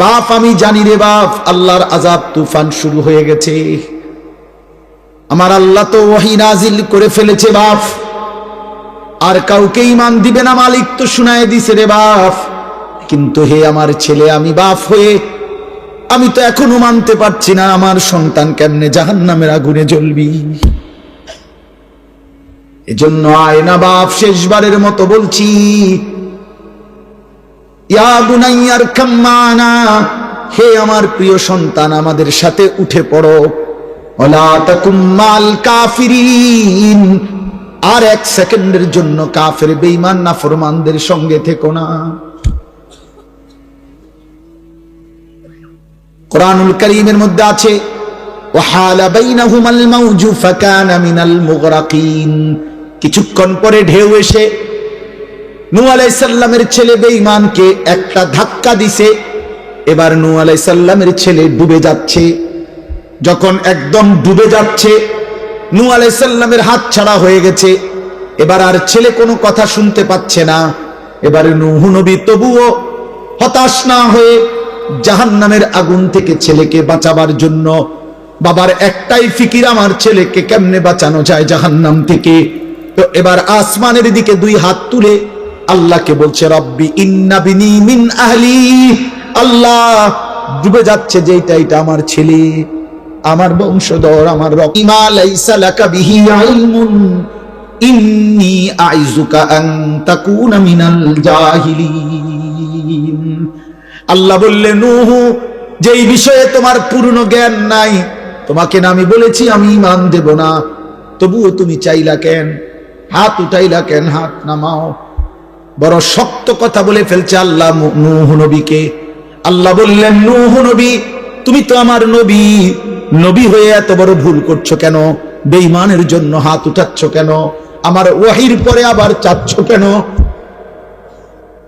বাপ, আমি জানি রে বাপ, আল্লাহর আযাব তুফান শুরু হয়ে গেছে, আমার আল্লাহ তো ওহী নাজিল করে ফেলেছে বাপ, আর কাউকে ঈমান দিবে না, মালিক তো শুনায় দিছে রে বাপ। কিন্তু হে আমার ছেলে, আমি বাপ হয়ে আমি তো এখনো মানতে পারছি না, আমার সন্তান কেমনে জাহান্নামের আগুনে জ্বলবি। এজন্য আয় না বাপ, শেষবারের মতো বলছি, ইয়া বুনাইয়ার কাম্মানা, হে আমার প্রিয় সন্তান, আমাদের সাথে উঠে পড়ো, ওয়ালা তাকুম মাল কাফিরিন, আর এক সেকেন্ডের জন্য কাফের বেঈমান নাফরমানদের সঙ্গে থেকো না। কুরআনুল কারীমের মধ্যে আছে ওয়াহালা বাইনাহুমাল মাউজু ফাকানা মিনাল মুগরাকিন, কিছুক্ষণ পরে ঢেউ এসে নূহ আলাইহিস সালামের ছেলে বেঈমানকে একটা ধাক্কা দিছে, এবার নূহ আলাইহিস সালামের ছেলে ডুবে যাচ্ছে। যখন একদম ডুবে যাচ্ছে, নূহ আলাইহিস সালামের হাত ছাড়া হয়ে গেছে, এবার আর ছেলে কোনো কথা শুনতে পাচ্ছে না। এবারে নূহ নবী তবুও হতাশ না হয়ে জাহান্নামের আগুন থেকে ছেলেকে বাঁচাবার জন্য, বাবার একটাই ফিকির, আমার ছেলেকে কেমনে বাঁচানো যায় জাহান্নাম থেকে। তো এবার আসমানের দিকে দুই হাত তুলে আল্লাহকে বলছে রব্বি ইন্না বিনি মিন আহলি, আল্লাহ ডুবে যাচ্ছে যেটা, এটা আমার ছেলে, আমার বংশধর, আমার রকিমা লাইসা লাকা বিহি ইলমুন ইন্নী আইযুকা আন তাকুনা মিনাল জাহিলিন। আল্লাহ বললেন নূহ, যেই বিষয়ে তোমার পূর্ণ জ্ঞান নাই, তোমাকে না আমি বলেছি আমি ঈমান দেব না, তবুও তুমি চাইলা কেন, হাত উঠাইলা কেন, হাত নামাও। বড় শক্ত কথা বলে ফেলছে আল্লাহ নূহ নবীকে। আল্লাহ বললেন নূহ নবী, তুমি তো আমার নবী, নবী হয়ে এত বড় ভুল করছো কেন? বেঈমানের জন্য হাত উঠাচ্ছ কেন? আমার ওয়াহির পরে আবার চাচ্ছ কেন?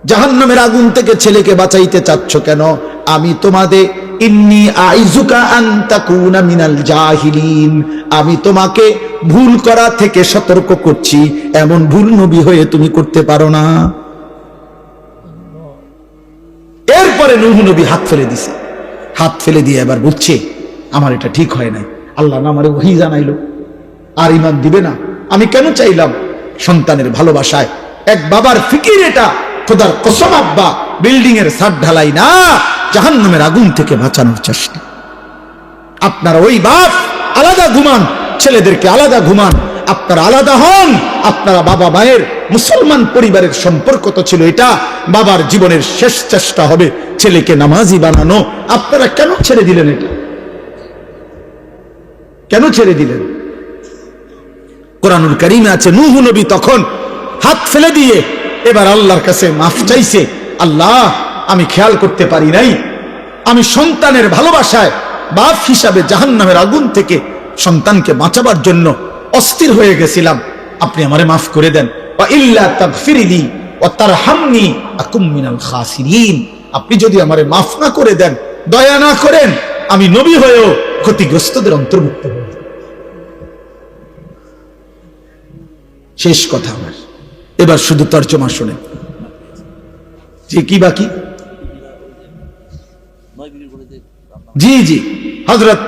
জাহান্নামের আগুন থেকে ছেলেকে বাঁচাইতে চাচ্ছ কেন? আমি তোমাদের ইন্নী আইযুকা আন তাকুনা মিনাল জাহিলিন, আমি তোমাকে ভুল করা থেকে সতর্ক করছি, এমন ভুল নবী হয়ে তুমি করতে পারো না। এরপরে নূহ নবী হাত ফেলে দিছে, হাত ফেলে দিয়ে এবার বলছে আমার এটা ঠিক হয় নাই, আল্লাহ না আমারে ওহী জানাইলো, আর ঈমান দিবে না। আমি কেন চাইলাম সন্তানের ভালোবাসায়, এক বাবার ফিকির এটা, খোদার কসম আব্বা বিল্ডিং এর ছাদ ঢালাই না, জাহান্নামের আগুন থেকে বাঁচানোর চেষ্টা। আপনারা ওই বাপ আলাদা ঘুমান, ছেলেদেরকে আলাদা ঘুমান, আপনারা আলাদা হন। আপনারা বাবা মায়ের মুসলমান পরিবারের সম্পর্ক তো ছিল এটা, বাবার জীবনের শেষ চেষ্টা হবে ছেলেকে নামাজি বানানো। আপনারা কেন ছেড়ে দিলেন এটা? কেন ছেড়ে দিলেন? কুরআনুল কারীমে আছে নূহ নবী তখন হাত ফেলে দিয়ে এবার আল্লাহর কাছে মাফ চাইছে, আল্লাহ আমি খেয়াল করতে পারি নাই, আমি সন্তানের ভালোবাসায় বাপ হিসাবে জাহান্নামের আগুন থেকে সন্তানকে বাঁচাবার জন্য অস্থির হয়ে গেছিলাম, আপনি আমারে মাফ করে দেন। ওয়া ইল্লা তাগফিরলি ওয়া তারহামনি আকুম মিনাল খাসিরিন, আপনি যদি আমারে মাফ না করে দেন, দয়া না করেন, আমি নবী হয়েও ক্ষতিগ্রস্তদের অন্তর্ভুক্ত হব। শেষ কথা আমার, এবার শুধু তর্জমা শুনেন যে কি বাকি। জি জি, হযরত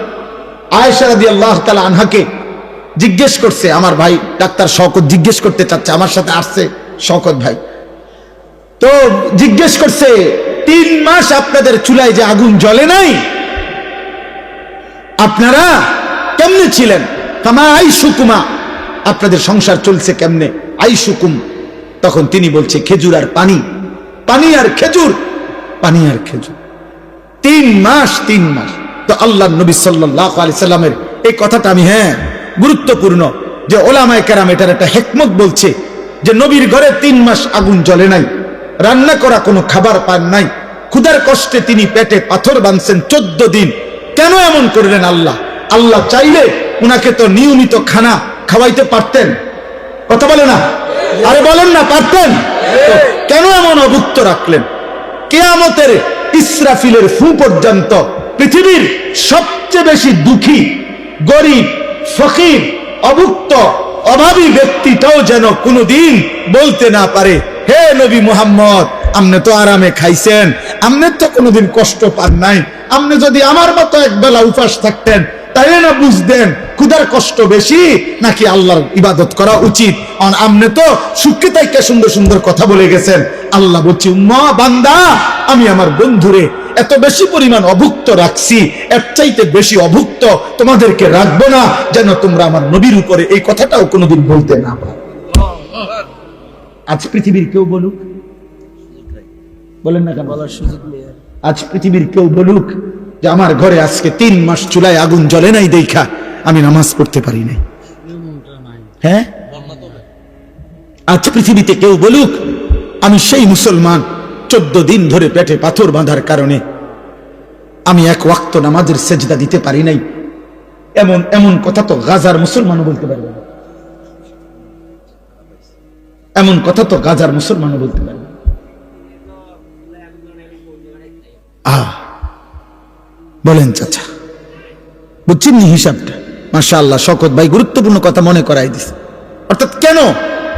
আয়েশা রাদিয়াল্লাহু তাআলা আনহাকে জিজ্ঞেস করছে, আমার ভাই ডাক্তার শওকত জিজ্ঞেস করতে চাচ্ছে, আমার সাথে আসছে শওকত ভাই, তো জিজ্ঞেস করছে 3 মাস আপনাদের চুলায় যে আগুন জ্বলে নাই, আপনারা কেমনে ছিলেন? কামা আইসুকুমা, আপনাদের সংসার চলছে কেমনে? আইসুকুম। তখন তিনি বলছে খেজুর আর পানি, পানি আর খেজুর, পানি আর খেজুর। 3 মাস, 3 মাস। তো আল্লাহর নবী সাল্লাল্লাহু আলাইহি সাল্লামের এই কথাটা আমি গুরুত্বপূর্ণ যে ওলামায়ে কেরাম এটার একটা হিকমত বলছে যে নবীর ঘরে 3 মাস আগুন জ্বলে নাই, রান্না করা কোনো খাবার পান নাই, ক্ষুধার কষ্টে তিনি পেটে পাথর বাঁধছেন 14 দিন। কেন এমন করলেন আল্লাহ? আল্লাহ চাইলে উনাকে তো নিয়মিত খানা খাওয়াইতে পারতেন, কথা বলে না? আরে বলেন না, পারতেন? কেন এমন অভুক্ত রাখলেন? কিয়ামতের ইসরাফিলের ফু পর্যন্ত পৃথিবীর সবচেয়ে বেশি দুঃখী, গরিব, ফকির, অভুক্ত, অভাবী ব্যক্তিটাও যেন কোনোদিন বলতে না পারে, হে নবী মুহাম্মদ, আপনি তো আরামে খাইছেন, আপনি তো কোনোদিন কষ্ট পান নাই, আপনি যদি আমার মতো একবেলা উপাস থাকতেন তাই না বুঝতেন ক্ষুধার কষ্ট বেশি নাকি আল্লাহর ইবাদত করা উচিত। আপনি তো সুখে থাইকা সুন্দর সুন্দর কথা বলে গেছেন। আল্লাহ বলছি, উম্মাহ বান্দা, আমি আমার বন্ধুরে এত বেশি পরিমাণ অভুক্ত রাখছি, এর চাইতে বেশি অভুক্ত তোমাদেরকে রাখবো না, যেন তোমরা আমার নবীর উপরে এই কথাটাও কোনোদিন বলতে না পারো। আজ পৃথিবীর কেউ বলুক, বলেন না কেন, বলার সুযোগ নেই। আজ পৃথিবীর কেউ বলুক যে আমার ঘরে আজকে 3 মাস চুলায় আগুন জ্বলে নাই দেখা আমি নামাজ পড়তে পারি নাই, হ্যাঁ? আজ পৃথিবীতে কেউ বলুক আমি সেই মুসলমান 14 দিন ধরে পেটে পাথর বাঁধার কারণে আমি 1 ওয়াক্ত নামাজের সেজদা দিতে পারি নাই, এমন এমন কথা তো গাজার মুসলমানও বলতে পারবে না, এমন কথা তো গাজার মুসলমানও বলতে পারবে না। বলেন চাচা, বুঝছেন নি হিসাবটা? মাশাআল্লাহ, শওকত ভাই গুরুত্বপূর্ণ কথা মনে করাই দিছে। অর্থাৎ কেন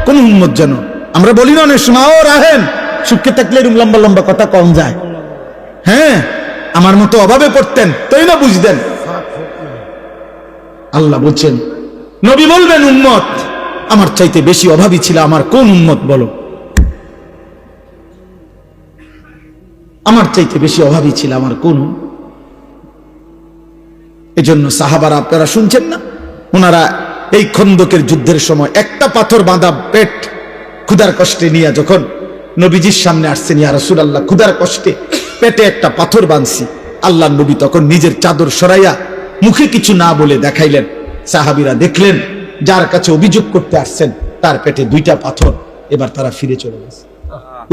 কোন উম্মত যেন, আমরা বলি না অনেক সময়, ও রাহেন সুখে থাকলে এরকম লম্বা লম্বা কথা কম যায়, হ্যাঁ আমার মতো অভাবে পড়তেন তাই না বুঝতেন। আল্লাহ বলছেন, নবী বলবেন উম্মত আমার চাইতে বেশি অভাবী ছিল আমার কোন উম্মত বলো? আমার চাইতে বেশি অভাবী ছিল আমার কোন? এজন্য সাহাবারা, আপনারা শুনছেন না, ওনারা এই খন্দকের যুদ্ধের সময় একটা পাথর বাঁধা পেট ক্ষুধার কষ্টে নিয়ে যখন নবীজির সামনে আসছেন, ইয়া রাসূলুল্লাহ ক্ষুধার কষ্টে পেটে একটা পাথর বাঁধছি, আল্লাহ নবী তখন নিজের চাদর সরাইয়া মুখে কিছু না বলে দেখাইলেন। সাহাবীরা দেখলেন যার কাছে অভিযোগ করতে আসছেন তার পেটে 2টা পাথর, এবার তারা ফিরে চলে গেছে।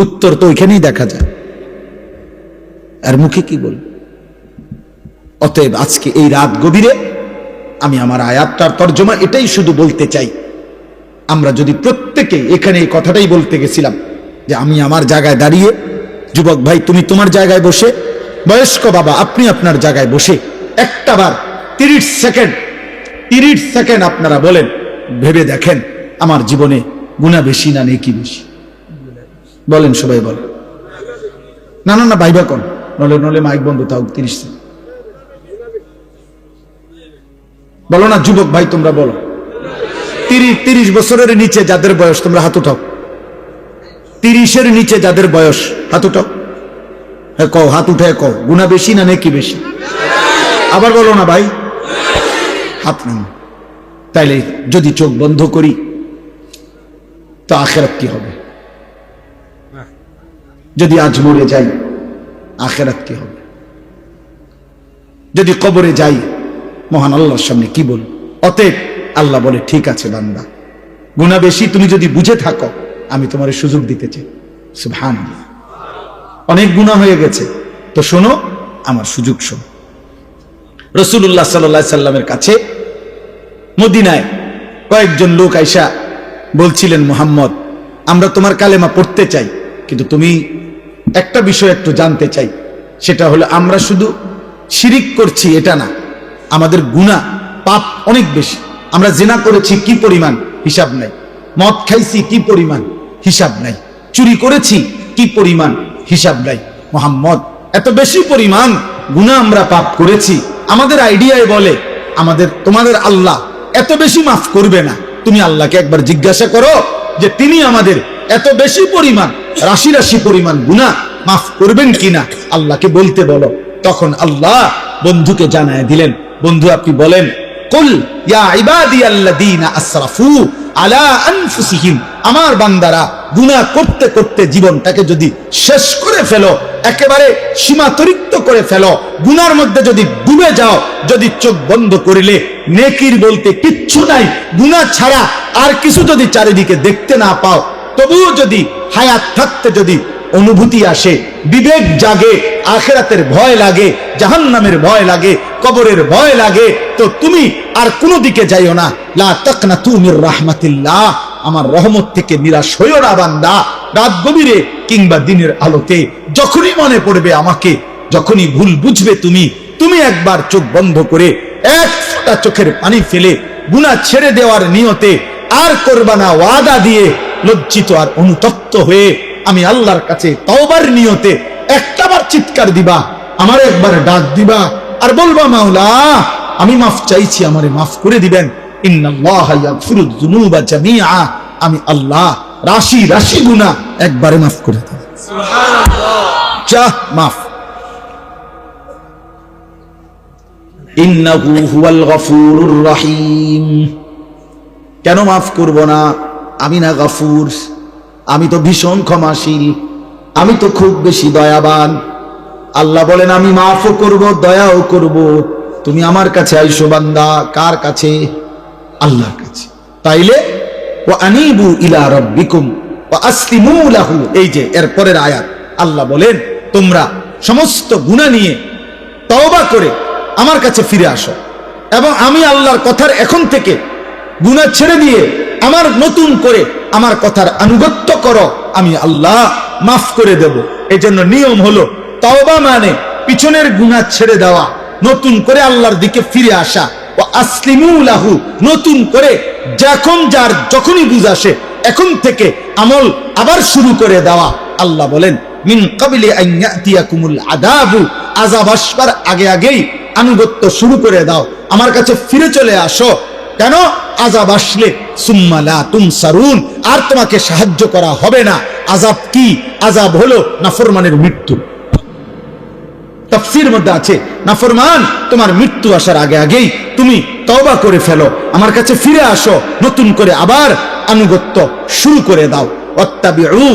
উত্তর তো ওইখানেই দেখা যায়, আর মুখে কি বল? অতএব আজকে এই রাত গভীরে আমি আমার আয়াতটার তর্জমা এটাই শুধু বলতে চাই, আমরা যদি প্রত্যেকে এখানে এই কথাটাই বলতে গেছিলাম যে আমি আমার জায়গায় দাঁড়িয়ে, যুবক ভাই তুমি তোমার জায়গায় বসে, বয়স্ক বাবা আপনি আপনার জায়গায় বসে একটাবার 30 সেকেন্ড আপনারা বলেন, ভেবে দেখেন আমার জীবনে গুনাহ বেশি না নেকি বেশি? বলেন সবাই বলেন। না না না ভাইবা কোন, নলে মাইক বন্ধ, তাও 30 সেকেন্ড বলো না। যুবক ভাই তোমরা বলো, 30 বছরের নিচে যাদের বয়স তোমরা হাত উঠাও, 30-এর নিচে যাদের বয়স হাত উঠাও, হ্যাঁ কও, হাত উঠে কও গুনাহ বেশি না নেকি বেশি? আবার বলো না ভাই, হাত নাম। তাইলে যদি চোখ বন্ধ করি তো আখিরাত কি হবে? যদি আজ মরে যাই আখিরাত কি হবে? যদি কবরে যাই মহান আল্লাহর সামনে কি বল? অতএব আল্লাহ বলে, ঠিক আছে বান্দা, গুনাহ বেশি তুমি যদি বুঝে থাকো আমি তোমার সুযোগ দিতে চাই। সুবহানাল্লাহ, অনেক গুনাহ হয়ে গেছে তো শোনো, আমার সুযোগ শোনো। রাসূলুল্লাহ সাল্লাল্লাহু আলাইহি সাল্লামের কাছে মদিনায় কয়েকজন লোক আইসা বলছিলেন, মুহাম্মদ আমরা তোমার কালেমা পড়তে চাই, কিন্তু তুমি একটা বিষয় একটু জানতে চাই, সেটা হলো আমরা শুধু শিরিক করছি এটা না, আমাদের গুনাহ পাপ অনেক বেশি। আমরা জিনা করেছি কি পরিমাণ হিসাব নাই, মদ খাইছি কি পরিমাণ হিসাব নাই, চুরি করেছি কি পরিমাণ হিসাব নাই। মুহাম্মদ এত বেশি পরিমাণ গুনাহ আমরা পাপ করেছি, আমাদের আইডিয়ায় বলে আমাদের তোমাদের আল্লাহ এত বেশি মাফ করবে না? তুমি আল্লাহকে একবার জিজ্ঞাসা করো যে তিনি আমাদের এত বেশি পরিমাণ, রাশি রাশি পরিমাণ গুনাহ মাফ করবেন কিনা, আল্লাহকে বলতে বলো। তখন আল্লাহ বন্ধুকে জানায় দিলেন, বন্ধু আপনি বলেন, কুল ইয়া ইবাদিয়াল্লাযীনা আসরাফু আলা আনফুসিহিম, আমার বান্দারা গুনাহ করতে করতে জীবনটাকে যদি শেষ করে ফেলো, একেবারে সীমাতরিক্ত করে ফেলো, গুনার মধ্যে যদি ডুবে যাও, যদি চোখ বন্ধ করিলে নেকির বলতে কিচ্ছু নাই, গুনাহ ছাড়া আর কিছু যদি চারিদিকে দেখতে না পাও, তবুও যদি হায়াত থাকতে যদি অনুভূতি আসে, বিবেক জাগে, আখিরাতের ভয় লাগে, জাহান্নামের ভয় লাগে, কবরের ভয় লাগে, তো তুমি আর কোনো দিকে যাইও না। লা তাকনাতু মির রাহমাতিল্লাহ, আমার রহমত থেকে নিরাশ হইও না বান্দা। রাত গভীরে কিংবা দিনের আলোতে যখনই মনে পড়বে আমাকে, যখনই ভুল বুঝবে তুমি একবার চোখ বন্ধ করে এক ফোঁটা চোখের পানি ফেলে গুনাহ ছেড়ে দেওয়ার নিয়তে আর করবা না ওয়াদা দিয়ে, লজ্জিত আর অনুতপ্ত হয়ে আমি আল্লাহর কাছে তওবার নিয়তে একটাবার চিৎকার দিবা, আমার একবার ডাক দিবা আর বলবা, মাওলা আমি মাফ চাইছি, আমারে মাফ করে দিবেন। ইন্নাল্লাহা ইয়াগফিরুয যুনুবা জামিআ, আমি আল্লাহ রাশি রাশি গুনাহ একবারে মাফ করে দেব। সুবহানাল্লাহ, চাহ মাফ। ইন্নাহু হুয়াল গফুরুর রহিম। কেন মাফ করব না? আমি না গফুর? আমি তো ভীষণ ক্ষমাশীল, আমি তো খুব বেশি দয়াবান। আল্লাহ বলেন আমি মাফও করব, দয়াও করব। তুমি আমার কাছে আইসো বান্দা, কার কাছে? আল্লাহর কাছে। তাইলে ওয়া আনিবু ইলা রাব্বিকুম ওয়া আসলিমু লাহু, এই যে এর পরের আয়াত, আল্লাহ বলেন তোমরা সমস্ত গুনাহ নিয়ে তওবা করে আমার কাছে ফিরে আসো, এবং আমি আল্লাহর কথার এখন থেকে গুনাহ ছেড়ে দিয়ে আমার নতুন করে আমার কথার আনুগত্য করো, আমি আল্লাহ মাফ করে দেব। এই জন্য নিয়ম হলো তওবা মানে পিছনের গুনাহ ছেড়ে দেওয়া, নতুন করে আল্লাহর দিকে ফিরে আসা। ও আসলিমু লাহু, নতুন করে যখন যার যখনই বুঝ আসে এখন থেকে আমল আবার শুরু করে দেওয়া। আল্লাহ বলেন মিন ক্বাবলি আন ইয়াতিয়াকুমুল আযাবু, আযাব আসবার আগে আগেই আনুগত্য শুরু করে দাও, আমার কাছে ফিরে চলে আসো। কেন? আযাব আসলে সুম্মা লা তুনসারুন, আর তোমাকে সাহায্য করা হবে না। আযাব কি? আযাব হলো নাফরমানের মৃত্যু। তাফসীর মধ্যে আছে নাফরমান তোমার মৃত্যু আসার আগে আগেই তুমি তওবা করে ফেলো, আমার কাছে ফিরে আসো, নতুন করে আবার আনুগত্য শুরু করে দাও। ওয়াত্তাবিউ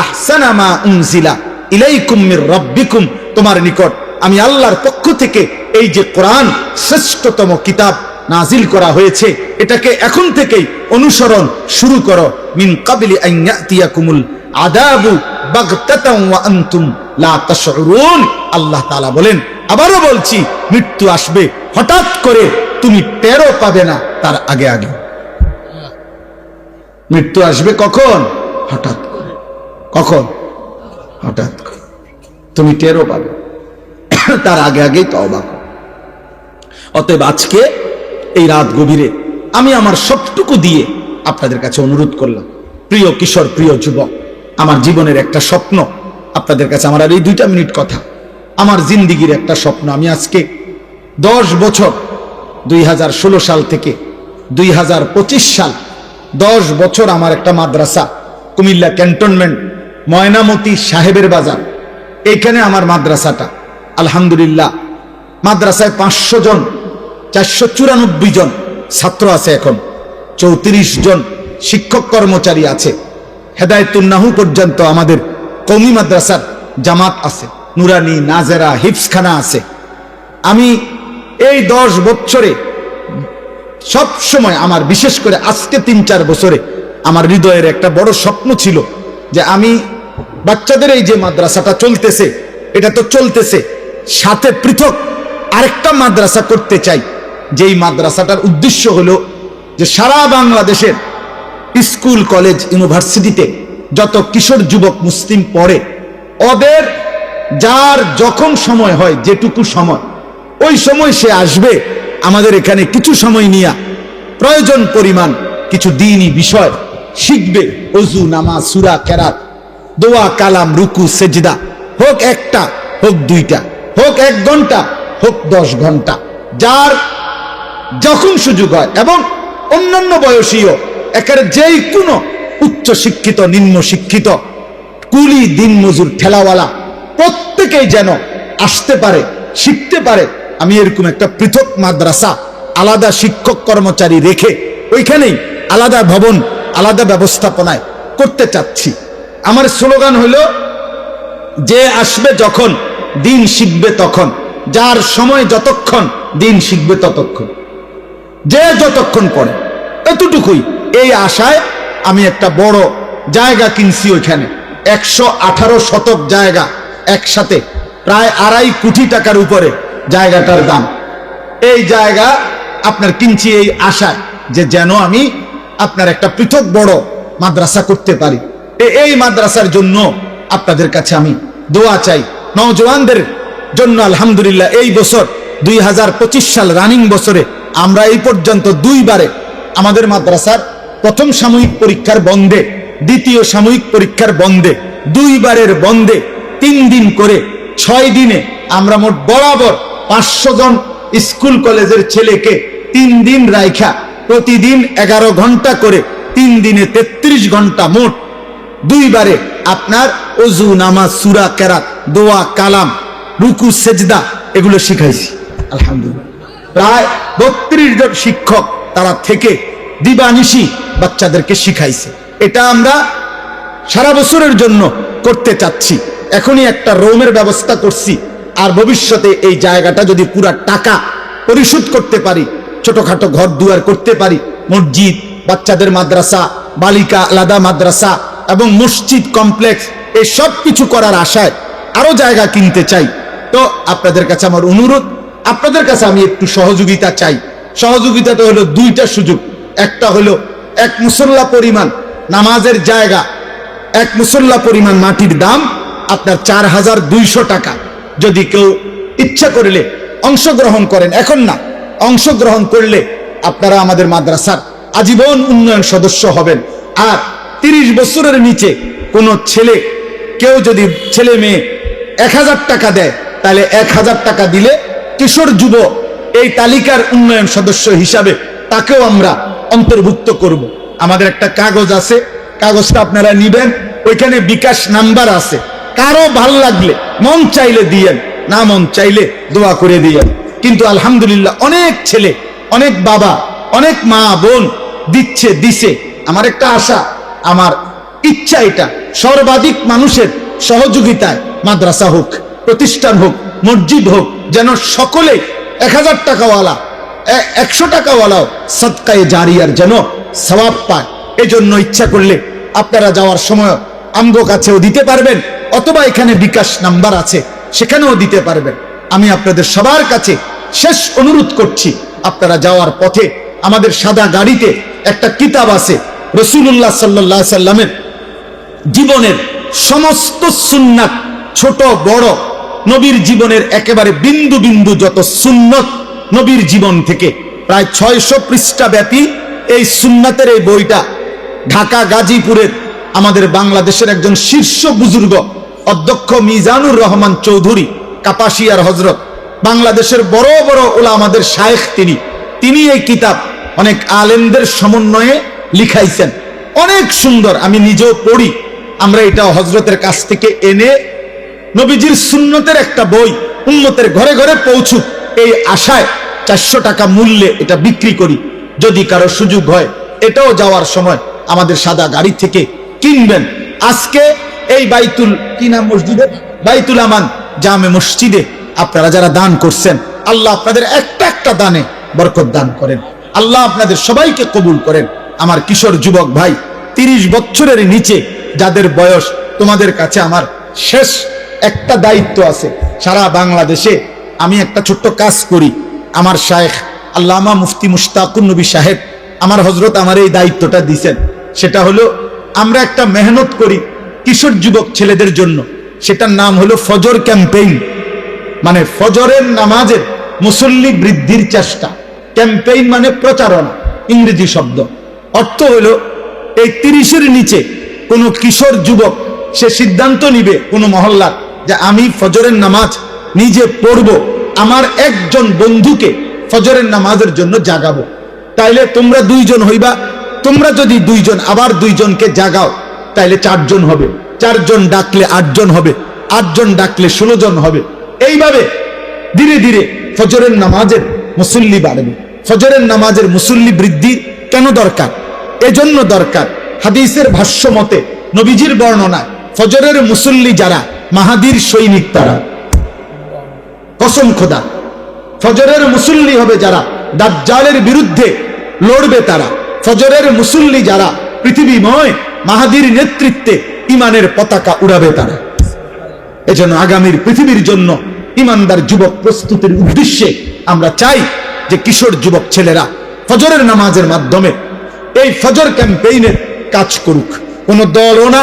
আহসানা মা উনজিলা ইলাইকুম মির রাব্বিকুম, তোমার নিকট আমি আল্লাহর পক্ষ থেকে এই যে কোরআন শ্রেষ্ঠতম কিতাব নাজিল করা হয়েছে, এটাকে এখন থেকেই অনুসরণ শুরু করো। মিন ক্বাবলি আন ইয়াতিয়াকুমুল আযাবু বাগতাতান ওয়া আনতুম লা তাশউরুন, আল্লাহ তাআলা বলেন, আবারও বলছি, মৃত্যু আসবে হঠাৎ করে, তুমি টেরও পাবে না তার আগে আগে। মৃত্যু আসবে কখন? হঠাৎ করে। কখন? হঠাৎ করে, তুমি টেরও পাবে, তার আগে আগেই তওবা করো। অতএব আজকে এই রাত গভীরে আমি আমার সবটুকু দিয়ে আপনাদের কাছে অনুরোধ করলাম, প্রিয় কিশোর, প্রিয় যুবক, আমার জীবনের একটা স্বপ্ন আপনাদের কাছে, আমার আর এই 2 মিনিট কথা, আমার জিন্দিগির একটা স্বপ্ন। আমি আজকে 10 বছর, 2016 সাল থেকে 2025 সাল, 10 বছর আমার একটা মাদ্রাসা, কুমিল্লা ক্যান্টনমেন্ট, ময়নামতি সাহেবের বাজার, এখানে আমার মাদ্রাসাটা। আলহামদুলিল্লাহ, মাদ্রাসায় 500 জন, 494 জন ছাত্র আছে, এখন 34 জন শিক্ষক কর্মচারী আছে। হেদায়েতুন নাহু পর্যন্ত আমাদের কওমি মাদ্রাসার জামাত আছে, নুরানি, নাজেরা, হিফজখানা আছে। আমি এই 10 বছরে সব সময় আমার, বিশেষ করে আজকে 3-4 বছরে আমার হৃদয়ের একটা বড় স্বপ্ন ছিল যে আমি বাচ্চাদের এই যে মাদ্রাসাটা চলতেছে, এটা তো চলতেছে, সাথে পৃথক আরেকটা মাদ্রাসা করতে চাই, যেই মাদ্রাসাটার উদ্দেশ্য হলো যে সারা বাংলাদেশের স্কুল, কলেজ, ইউনিভার্সিটিতে যত কিশোর যুবক মুসলিম পড়ে, ওদের যার যখন সময় হয়, যেটুকু সময়, ওই সময় সে আসবে আমাদের এখানে, কিছু সময় নিয়ে প্রয়োজন পরিমাণ কিছু দ্বীনি বিষয় শিখবে। ওযু, নামাজ, সূরা, কেরাত, দোয়া, কালাম, রুকু, সেজদা, হোক একটা, হোক 2টা, হোক 1 ঘন্টা, হোক 10 ঘন্টা, যার যখন সুযোগ হয়। এবং অন্যান্য বয়সীও একেবারে যেই কোনো উচ্চ শিক্ষিত, নিম্ন শিক্ষিত, কুলি, দিন মজুর, ঠেলাওয়ালা প্রত্যেকেই যেন আসতে পারে, শিখতে পারে। আমি এরকম একটা পৃথক মাদ্রাসা, আলাদা শিক্ষক কর্মচারী রেখে ওইখানেই আলাদা ভবন, আলাদা ব্যবস্থাপনায় করতে চাচ্ছি। আমার স্লোগান হলো, যে আসবে যখন দিন শিখবে তখন, যার সময় যতক্ষণ দিন শিখবে ততক্ষণ, যে যতক্ষণ পড়ে এতটুকুই। এই আশায় আমি একটা বড় জায়গা কিনছি ওইখানে, 118 শতক জায়গা, একসাথে প্রায় 2.5 কোটি টাকার উপরে জায়গাটার দাম। এই জায়গা আপনার কিনছি এই আশায় যে যেন আমি আপনার একটা পৃথক বড় মাদ্রাসা করতে পারি। এই মাদ্রাসার জন্য আপনাদের কাছে আমি দোয়া চাই। নওজওয়ানদের জন্য আলহামদুলিল্লাহ এই বছর 2025 সাল রানিং বছরে আমরা এই পর্যন্ত 2 বারে আমাদের মাদ্রাসার প্রথম সাময়িক পরীক্ষার বন্ধে, দ্বিতীয় সাময়িক পরীক্ষার বন্ধে, 2 বারের বন্ধে 3 দিন করে 6 দিনে আমরা মোট বরাবর 500 জন স্কুল কলেজের ছেলেকে 3 দিন রাইখা প্রতিদিন 11 ঘন্টা করে 3 দিনে 33 ঘন্টা মোট 2 বারে আপনার ওযু, নামাজ, সূরা, কেরাত, দোয়া, কালাম, রুকু, সেজদা এগুলো শিখাইছি। আলহামদুলিল্লাহ প্রায় 32 জন শিক্ষক তারা থেকে দিবানিশি বাচ্চাদেরকে শিখাইছে। এটা আমরা সারা বছরের জন্য করতে চাচ্ছি। এখনই একটা রুমের ব্যবস্থা করছি, আর ভবিষ্যতে এই জায়গাটা যদি পুরা টাকা পরিশোধ করতে পারি, ছোটখাটো ঘর দুয়ার করতে পারি, মসজিদ, বাচ্চাদের মাদ্রাসা, বালিকা আলাদা মাদ্রাসা এবং মসজিদ কমপ্লেক্স, এই সব কিছু করার আশায় আরো জায়গা কিনতে চাই। তো আপনাদের কাছে আমার অনুরোধ, আপনাদের কাছে আমি একটু সহযোগিতা চাই। সহযোগিতাটা হলো 2টা সুযোগ। একটা হলো 1 মুসল্লা পরিমাণ নামাজের জায়গা, 1 মুসল্লা পরিমাণ মাটির দাম আপনার 4200 টাকা। যদি কেউ ইচ্ছা করলে অংশগ্রহণ করেন, এখন না, অংশগ্রহণ করলে আপনারা আমাদের মাদ্রাসার আজীবন উন্নয়ন সদস্য হবেন। আর 30 বছরের নিচে কোন ছেলে, কেউ যদি ছেলে মেয়ে 1000 টাকা দেয়, তাহলে 1000 টাকা দিলে কিশোর যুব এই তালিকার উন্নয়ন সদস্য হিসাবে তাকেও আমরা অন্তর্ভুক্ত করব। আমাদের একটা কাগজ আছে, কাগজটা আপনারা নিবেন, ওইখানে বিকাশ নাম্বার আছে। কারো ভাল লাগলে মন চাইলে দিয়েন, না মন চাইলে দোয়া করে দিয়েন। কিন্তু আলহামদুলিল্লাহ অনেক ছেলে, অনেক বাবা, অনেক মা বোন দিছে। আমার একটা আশা, আমার ইচ্ছা, এটা সর্বাধিক মানুষের সহযোগিতায় মাদ্রাসা হোক, প্রতিষ্ঠান হোক, মসজিদ হোক, যেন সকলে 1000 টাকাওয়ালা, 100 টাকাওয়ালাও সদকায়ে জারিয়ার যেন সওয়াব পায়। এজন্য ইচ্ছা করলে আপনারা যাওয়ার সময় আমগো কাছেও দিতে পারবেন, অথবা এখানে বিকাশ নাম্বার আছে সেখানেও দিতে পারবেন। আমি আপনাদের সবার কাছে শেষ অনুরোধ করছি, আপনারা যাওয়ার পথে আমাদের সাদা গাড়িতে একটা কিতাব আছে, রাসূলুল্লাহ সাল্লাল্লাহু আলাইহি সাল্লামের জীবনের সমস্ত সুন্নাত, ছোট বড়, নবীর জীবনের একেবারে বিন্দু বিন্দু যত সুন্নত নবীর জীবন থেকে, প্রায় 600 পৃষ্ঠা ব্যাপী এই সুন্নাতের এই বইটা ঢাকা গাজীপুরের আমাদের বাংলাদেশের একজন শীর্ষ বুজুর্গ অধ্যক্ষ মিজানুর রহমান চৌধুরী কাপাসিয়ার হযরত, বাংলাদেশের বড় বড় ওলামাদের শায়েখ, তিনি এই কিতাব অনেক আলেমদের সমন্বয়ে লিখাইছেন। অনেক সুন্দর, আমি নিজেও পড়ি। আমরা এটা হযরতের কাছ থেকে এনে নবীজির সুন্নতের একটা বই উম্মতের ঘরে ঘরে পৌঁছুক, এই আশায় 400 টাকা মূল্যে এটা বিক্রি করি। যদি কারো সুযোগ হয় এটাও যাওয়ার সময় আমাদের সাদা গাড়ি থেকে কিনবেন। আজকে এই বাইতুল কি নাম মসজিদে, বাইতুল আমান জামে মসজিদে আপনারা যারা দান করছেন, আল্লাহ আপনাদের একটা একটা দানে বরকত দান করেন। আল্লাহ আপনাদের সবাইকে কবুল করেন। আমার কিশোর যুবক ভাই, 30 বছরের নিচে যাদের বয়স, তোমাদের কাছে আমার শেষ একটা দায়িত্ব আছে। সারা বাংলাদেশে আমি একটা ছোট্ট কাজ করি। আমার শায়েখ আল্লামা মুফতি মুশতাকুর নবী সাহেব, আমার হযরত আমার এই দায়িত্বটা দিয়েছেন। সেটা হলো আমরা একটা মেহনত করি কিশোর যুবক ছেলেদের জন্য, সেটার নাম হলো ফজর ক্যাম্পেইন। মানে ফজরের নামাজের মুসল্লি বৃদ্ধির চেষ্টা। ক্যাম্পেইন মানে প্রচারণা, ইংরেজি শব্দ। অর্থ হলো এই 30-এর নিচে কোনো কিশোর যুবক সে সিদ্ধান্ত নিবে কোনো মহল্লার যে আমি ফজরের নামাজ নিজে পড়ব, আমার একজন বন্ধুকে ফজরের নামাজের জন্য জাগাবো। তাইলে তোমরা 2 জন হইবা। তোমরা যদি 2 জন আবার 2 জনকে জাগাও, তাইলে 4 জন হবে। 4 জন ডাকলে 8 জন হবে। 8 জন ডাকলে 16 জন হবে। এইভাবে ধীরে ধীরে ফজরের নামাজের মুসল্লি বাড়বে। ফজরের নামাজের মুসল্লি বৃদ্ধি কেন দরকার? এজন্য দরকার, হাদিসের ভাষ্য মতে, নবীজির বর্ণনায়, ফজরের মুসল্লি যারা মাহাদির সৈনিক তারা, কসম খোদা, ফজরের মুসল্লি হবে যারা দাজ্জালের বিরুদ্ধে লড়বে তারা। ফজরের মুসল্লি যারা পৃথিবীময় মাহাদির নেতৃত্বে ইমানের পতাকা উড়াবে তারা। এজন্য আগামীর পৃথিবীর জন্য ইমানদার যুবক প্রস্তুতির উদ্দেশ্যে আমরা চাই যে কিশোর যুবক ছেলেরা ফজরের নামাজের মাধ্যমে এই ফজর ক্যাম্পেইনের কাজ করুক। কোনো দলও না,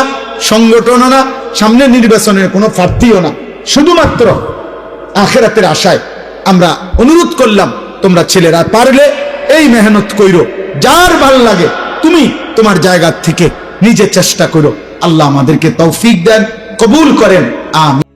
সংগঠনও না, সামনে নির্বাচনের কোনো প্রার্থীও না, শুধুমাত্র আখিরাতের আশায় আমরা অনুরোধ করলাম, তোমরা ছেলেরা পারলে এই মেহনত কইরো। যার ভাল লাগে তুমি তোমার জায়গা থেকে নিজে চেষ্টা করো। আল্লাহ আমাদেরকে তৌফিক দেন, কবুল করেন। আমিন।